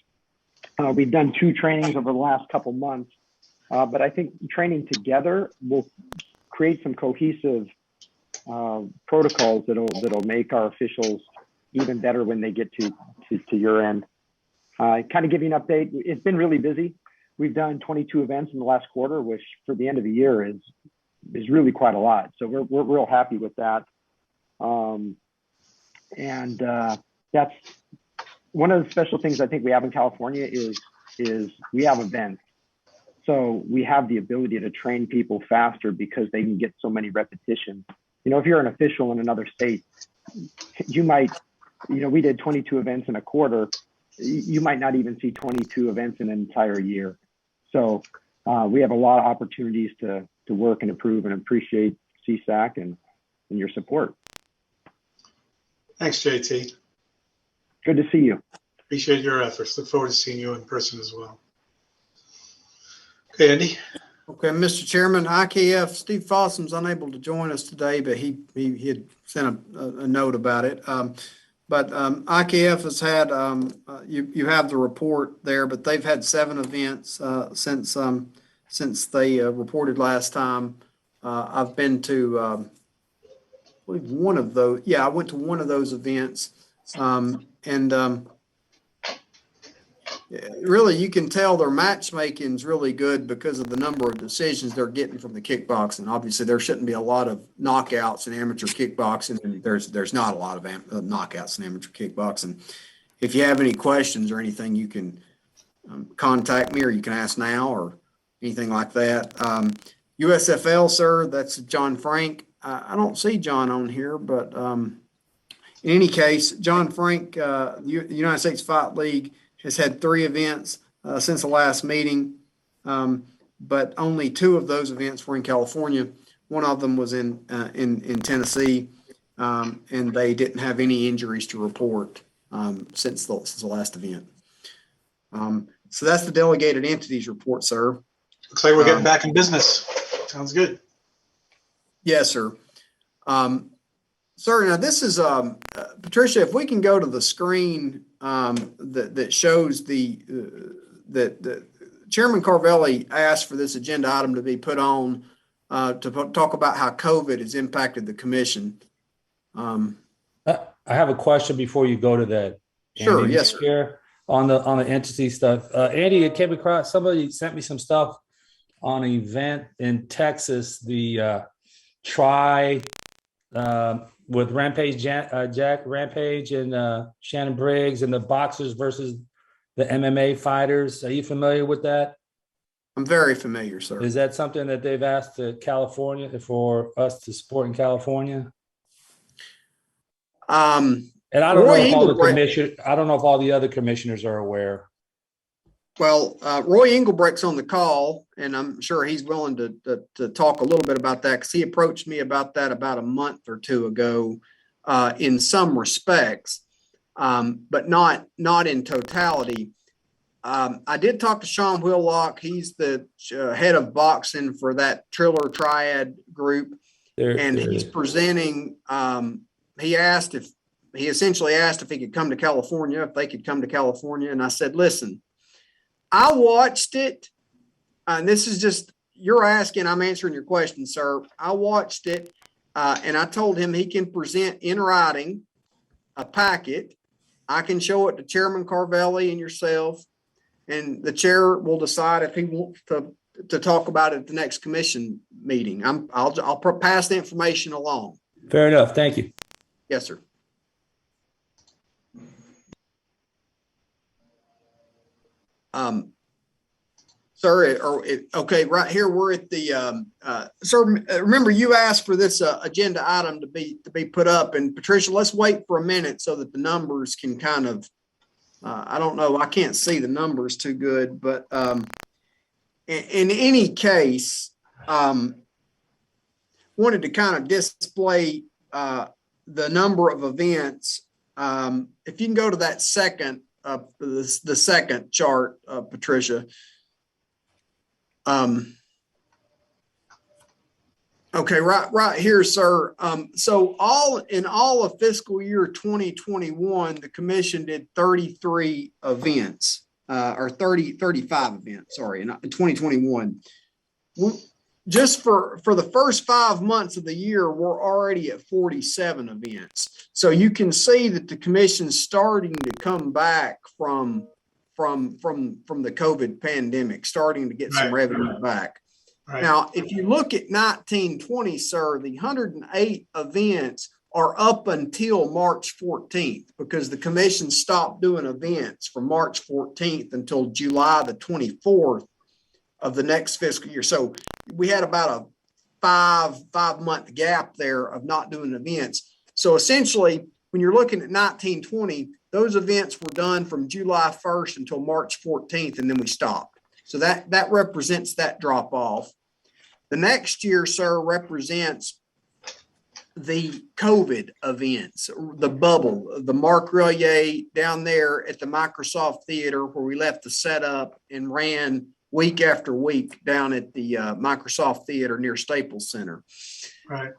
We've done 2 trainings over the last couple months, but I think training together will create some cohesive protocols that'll make our officials even better when they get to your end. Kind of give you an update. It's been really busy. We've done 22 events in the last quarter, which for the end of the year is really quite a lot. So we're real happy with that. That's one of the special things I think we have in California is we have events. So we have the ability to train people faster because they can get so many repetitions. If you're an official in another state, you might, we did 22 events in a quarter. You might not even see 22 events in an entire year. So we have a lot of opportunities to work and improve, and appreciate CSAC and your support. Thanks, JT. Good to see you. Appreciate your efforts. Look forward to seeing you in person as well. Okay, Andy. Okay, Mr. Chairman, IKF, Steve Fossum's unable to join us today, but he had sent a note about it. But IKF has had, you have the report there, but they've had 7 events since they reported last time. I've been to, I believe one of those. Yeah, I went to one of those events. Really, you can tell their matchmaking is really good because of the number of decisions they're getting from the kickboxing. Obviously, there shouldn't be a lot of knockouts in amateur kickboxing, and there's not a lot of knockouts in amateur kickboxing. If you have any questions or anything, you can contact me, or you can ask now, or anything like that. USFL, sir, that's John Frank. I don't see John on here, but in any case, John Frank, the United States Fight League, has had 3 events since the last meeting, but only 2 of those events were in California. One of them was in Tennessee, and they didn't have any injuries to report since the last event. So that's the delegated entities report, sir. Looks like we're getting back in business. Sounds good. Yes, sir. Sir, now this is Patricia. If we can go to the screen that shows that Chairman Carvelli asked for this agenda item to be put on to talk about how COVID has impacted the commission. I have a question before you go to that. Sure. Andy, yes, sir. On the entity stuff, Andy, it came across. Somebody sent me some stuff on an event in Texas. The try with Jack Rampage and Shannon Briggs and the boxers versus the MMA fighters. Are you familiar with that? I'm very familiar, sir. Is that something that they've asked to California for us to support in California? And I don't know if all the commission, I don't know if all the other commissioners are aware. Well, Roy Engelbrecht's on the call, and I'm sure he's willing to talk a little bit about that, because he approached me about that about a month or two ago, in some respects, but not in totality. I did talk to Sean Whitlock. He's the head of boxing for that Triller Triad group, and he's presenting. He essentially asked if he could come to California, if they could come to California. And I said, listen, I watched it. And this is just, you're asking, I'm answering your question, sir. I watched it. And I told him he can present in writing a packet. I can show it to Chairman Carvelli and yourself, and the chair will decide if he wants to talk about it at the next commission meeting. I'll pass the information along. Fair enough. Thank you. Yes, sir. Sir, okay, right here we're at the sir. Remember, you asked for this agenda item to be put up, and Patricia, let's wait for a minute so that the numbers can kind of. I don't know. I can't see the numbers too good, but in any case, wanted to kind of display the number of events. If you can go to that second, the second chart, Patricia. Okay, right here, sir. So in all of fiscal year 2021, the commission did 33 events, or 35 events, sorry, in 2021. Just for the first 5 months of the year, we're already at 47 events. So you can see that the commission's starting to come back from the COVID pandemic, starting to get some revenue back. Right. Now, if you look at 1920, sir, the 108 events are up until March 14th, because the commission stopped doing events from March 14th until July the 24th of the next fiscal year. So we had about a five-month gap there of not doing events. So essentially, when you're looking at 1920, those events were done from July 1st until March 14th, and then we stopped. So that represents that drop off. The next year, sir, represents the COVID events, the bubble, the Mark Relier down there at the Microsoft Theater, where we left the setup and ran week after week down at the Microsoft Theater near Staples Center. Right.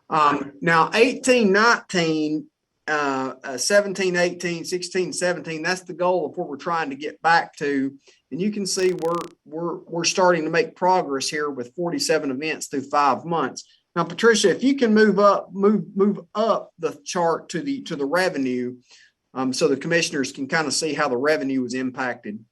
Now, 18, 19, 17, 18, 16, 17, that's the goal of what we're trying to get back to. And you can see we're starting to make progress here with 47 events through 5 months. Now, Patricia, if you can move up the chart to the revenue, so the commissioners can kind of see how the revenue was impacted.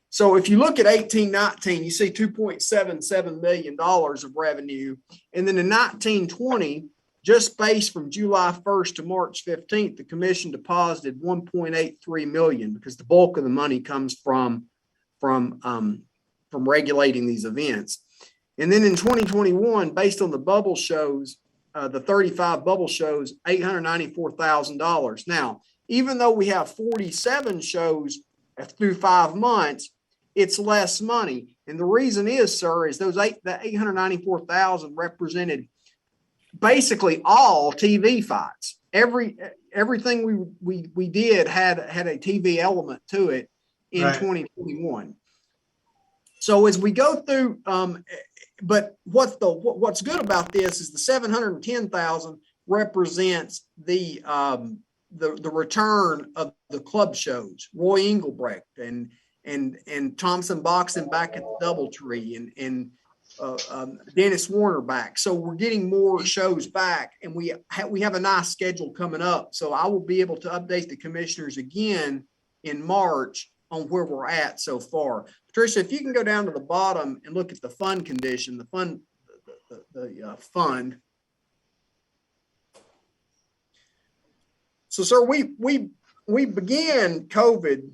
So if you look at 18, 19, you see $2.77 million of revenue. And then in 1920, just based from July 1st to March 15th, the commission deposited $1.83 million, because the bulk of the money comes from regulating these events. And then in 2021, based on the bubble shows, the 35 bubble shows, $894,000. Now, even though we have 47 shows through 5 months, it's less money. And the reason is, sir, is that $894,000 represented basically all TV fights. Everything we did had a TV element to it in 2021. So as we go through, but what's good about this is the $710,000 represents the return of the club shows, Roy Engelbrecht and Thompson Boxing back at the Doubletree and Dennis Warner back. So we're getting more shows back, and we have a nice schedule coming up. So I will be able to update the commissioners again in March on where we're at so far. Patricia, if you can go down to the bottom and look at the fund condition, the fund. So, sir, we began COVID.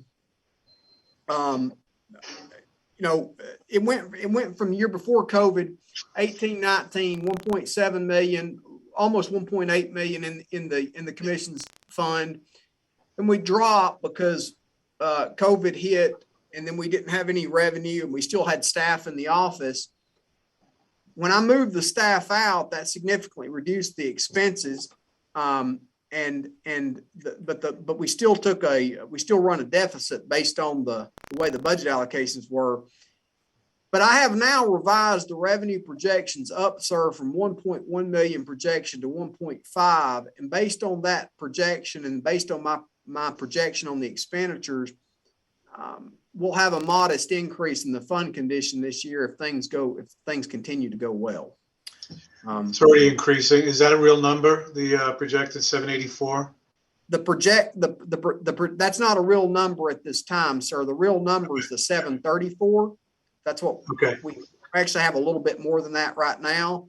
It went from the year before COVID, 18, 19, 1.7 million, almost 1.8 million in the commission's fund, and we dropped because COVID hit, and then we didn't have any revenue, and we still had staff in the office. When I moved the staff out, that significantly reduced the expenses, but we still run a deficit based on the way the budget allocations were. But I have now revised the revenue projections up, sir, from 1.1 million projection to 1.5, and based on that projection and based on my projection on the expenditures, we'll have a modest increase in the fund condition this year if things continue to go well. It's already increasing. Is that a real number? The projected 784? That's not a real number at this time, sir. The real number is the 734. That's what we actually have, a little bit more than that right now.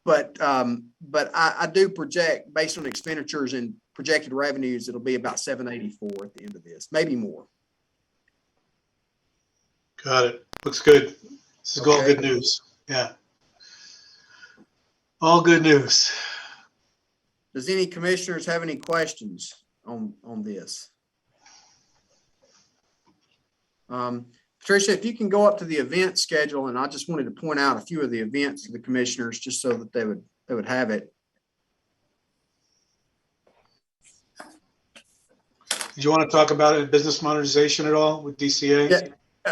But I do project, based on expenditures and projected revenues, it'll be about 784 at the end of this, maybe more. Got it. Looks good. This is all good news. Yeah. All good news. Does any commissioners have any questions on this? Patricia, if you can go up to the event schedule, and I just wanted to point out a few of the events to the commissioners just so that they would have it. Did you want to talk about it, business modernization at all with DCA? Yeah.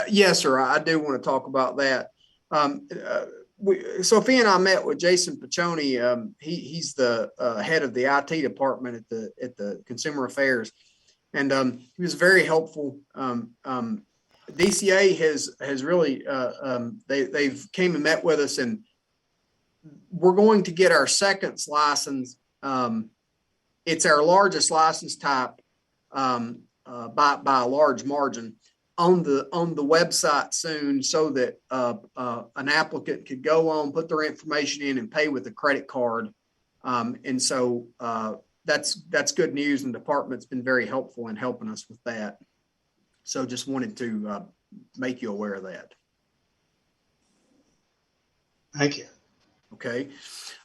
Yes, sir. I do want to talk about that. Sophia and I met with Jason Piccioni. He's the head of the IT department at the Consumer Affairs, and he was very helpful. DCA has really they've came and met with us, and we're going to get our second license. It's our largest license type by a large margin on the website soon, so that an applicant could go on, put their information in, and pay with a credit card. And so that's good news, and the department's been very helpful in helping us with that. So just wanted to make you aware of that. Thank you. Okay.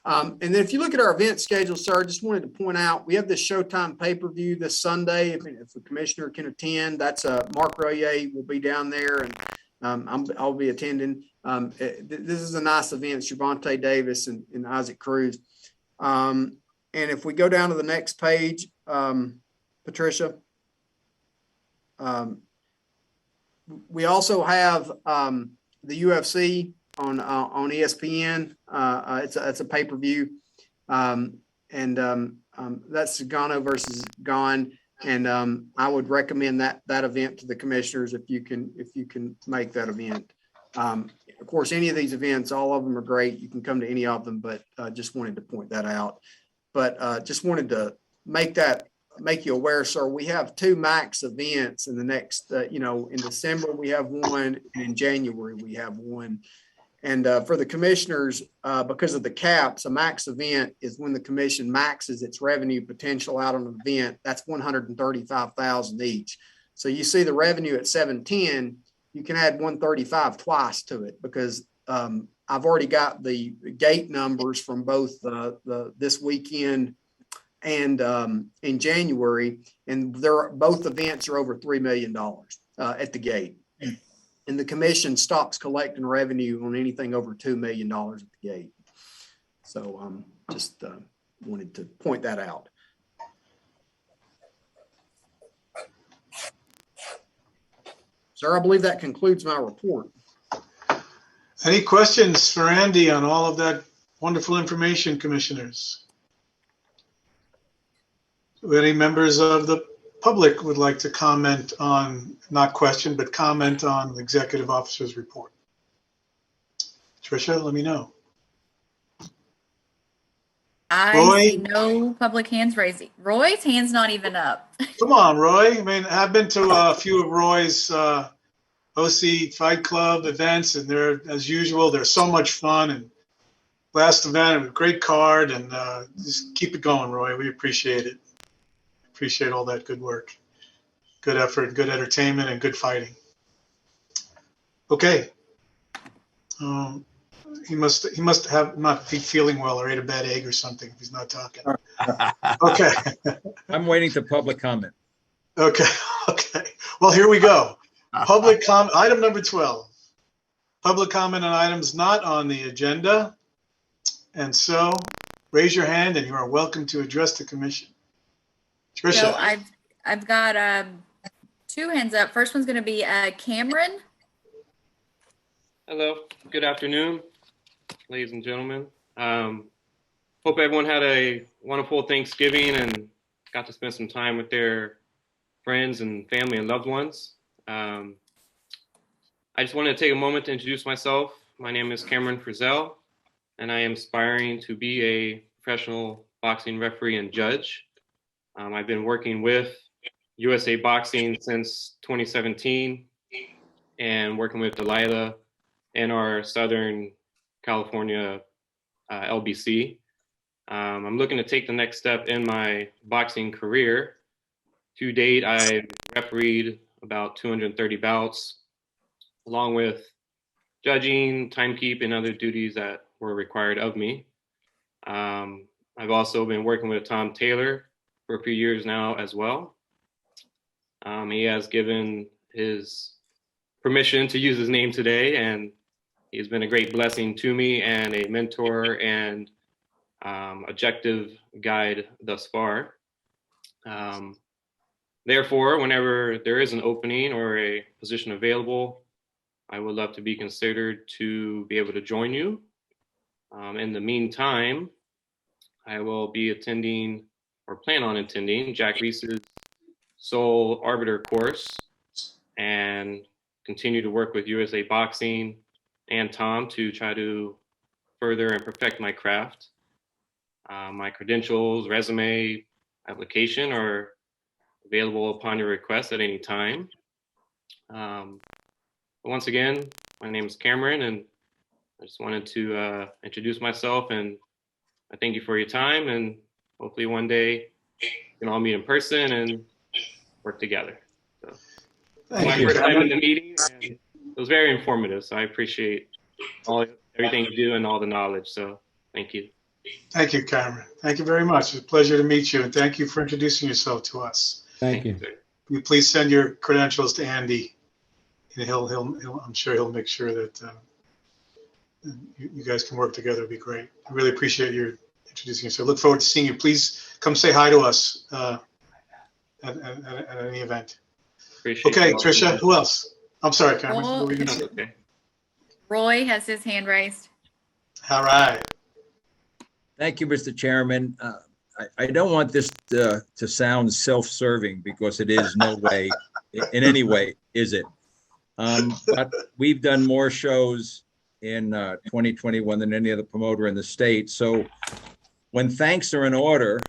And then if you look at our event schedule, sir, I just wanted to point out, we have this Showtime pay-per-view this Sunday. If the commissioner can attend, that's Mark Royer will be down there, and I'll be attending. This is a nice event. It's Javante Davis and Isaac Cruz. And if we go down to the next page, Patricia, we also have the UFC on ESPN. It's a pay-per-view, and that's Gano versus Gon. And I would recommend that event to the commissioners if you can make that event. Of course, any of these events, all of them are great. You can come to any of them, but just wanted to point that out. But just wanted to make you aware, sir. We have 2 max events in the next, in December we have one, and in January we have one. And for the commissioners, because of the caps, a max event is when the commission maxes its revenue potential out on an event. That's $135,000 each. So you see the revenue at 710, you can add 135 twice to it, because I've already got the gate numbers from both this weekend and in January, and both events are over $3 million at the gate. And the commission stops collecting revenue on anything over $2 million at the gate. So just wanted to point that out. Sir, I believe that concludes my report. Any questions for Andy on all of that wonderful information, commissioners? Do any members of the public would like to comment on, not question, but comment on the executive officer's report? Tricia, let me know. I see no public hands raising. Roy's hand's not even up. Come on, Roy. I mean, I've been to a few of Roy's OC Fight Club events, and they're, as usual, they're so much fun. And last event, a great card, and just keep it going, Roy. We appreciate it. Appreciate all that good work, good effort, good entertainment, and good fighting. Okay. He must have not be feeling well or ate a bad egg or something if he's not talking. Okay. I'm waiting to public comment. Okay. Okay. Well, here we go. Public comment, item number 12. Public comment on items not on the agenda. And so raise your hand and you are welcome to address the commission. Tricia. So I've got two hands up. First one's going to be Cameron. Hello, good afternoon, ladies and gentlemen. Hope everyone had a wonderful Thanksgiving and got to spend some time with their friends and family and loved ones. I just wanted to take a moment to introduce myself. My name is Cameron Frizzell, and I am aspiring to be a professional boxing referee and judge. I've been working with USA Boxing since 2017 and working with Delilah in our Southern California LBC. I'm looking to take the next step in my boxing career. To date, I've refereed about 230 bouts, along with judging, timekeeping, and other duties that were required of me. I've also been working with Tom Taylor for a few years now as well. He has given his permission to use his name today, and he's been a great blessing to me and a mentor and objective guide thus far. Therefore, whenever there is an opening or a position available, I would love to be considered to be able to join you. In the meantime, I will be attending or plan on attending Jack Reese's Soul Arbiter course and continue to work with USA Boxing and Tom to try to further and perfect my craft. My credentials, resume, application are available upon your request at any time. Once again, my name is Cameron, and I just wanted to introduce myself, and I thank you for your time, and hopefully one day we can all meet in person and work together. So, my first time in the meeting, and it was very informative, so I appreciate everything you do and all the knowledge, so thank you. Thank you, Cameron. Thank you very much. It's a pleasure to meet you, and thank you for introducing yourself to us. Thank you. You please send your credentials to Andy, and I'm sure he'll make sure that you guys can work together. It'd be great. I really appreciate your introducing yourself. Look forward to seeing you. Please come say hi to us at any event. Appreciate okay, it. Tricia, who else? I'm sorry, Cameron. Well, what were you gonna say? Okay. Roy has his hand raised. All right. Thank you, Mr. Chairman. I don't want this to sound self-serving because it is no way, in any way, is it? But we've done more shows in 2021 than any other promoter in the state. So when thanks are in order,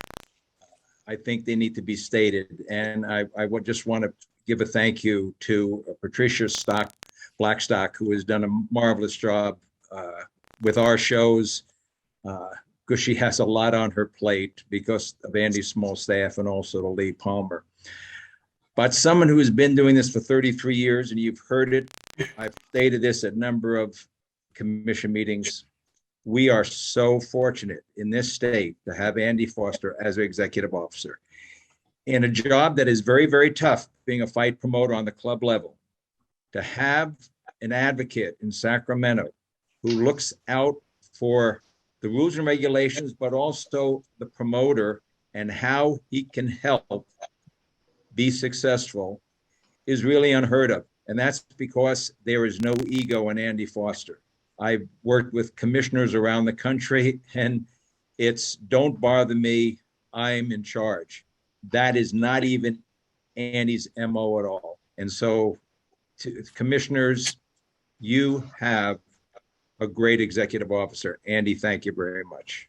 I think they need to be stated. And I would just want to give a thank you to Patricia Blackstock, who has done a marvelous job with our shows, because she has a lot on her plate because of Andy's small staff and also to Lee Palmer. But someone who has been doing this for 33 years, and you've heard it, I've stated this at a number of commission meetings, we are so fortunate in this state to have Andy Foster as our executive officer. In a job that is very, very tough, being a fight promoter on the club level, to have an advocate in Sacramento who looks out for the rules and regulations, but also the promoter and how he can help be successful is really unheard of. And that's because there is no ego in Andy Foster. I've worked with commissioners around the country, and it's don't bother me, I'm in charge. That is not even Andy's MO at all. And so to commissioners, you have a great executive officer. Andy, thank you very much.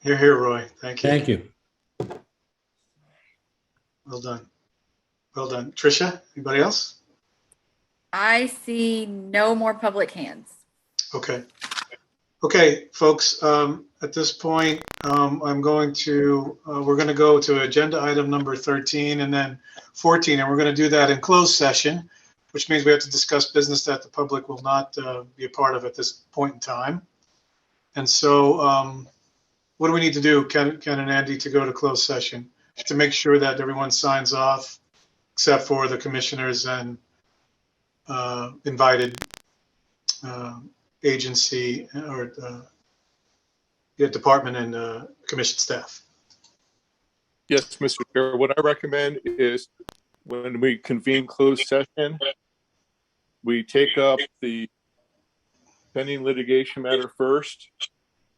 Hear, hear, Roy. Thank you. Thank you. Well done. Well done. Tricia, anybody else? I see no more public hands. Okay. Okay, folks, at this point, we're going to go to agenda item number 13 and then 14, and we're going to do that in closed session, which means we have to discuss business that the public will not be a part of at this point in time. And so what do we need to do, Ken and Andy, to go to closed session? To make sure that everyone signs off, except for the commissioners and invited agency or department and commission staff. Yes, Mr. Chair, what I recommend is when we convene closed session, we take up the pending litigation matter first.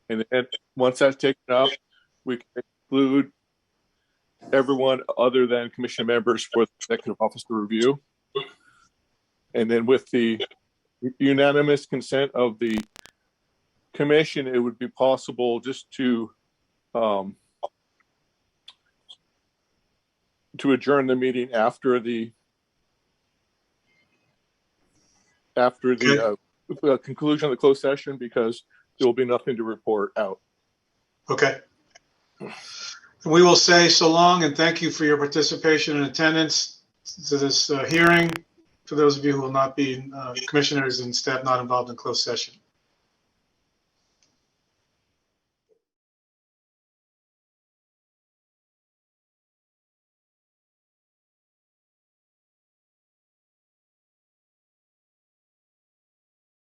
And then once that's taken up, we can exclude everyone other than commission members for the executive officer review. And then with the unanimous consent of the commission, it would be possible just to adjourn the meeting after the conclusion of the closed session, because there will be nothing to report out. Okay. We will say so long and thank you for your participation and attendance to this hearing. For those of you who will not be commissioners and staff not involved in closed session.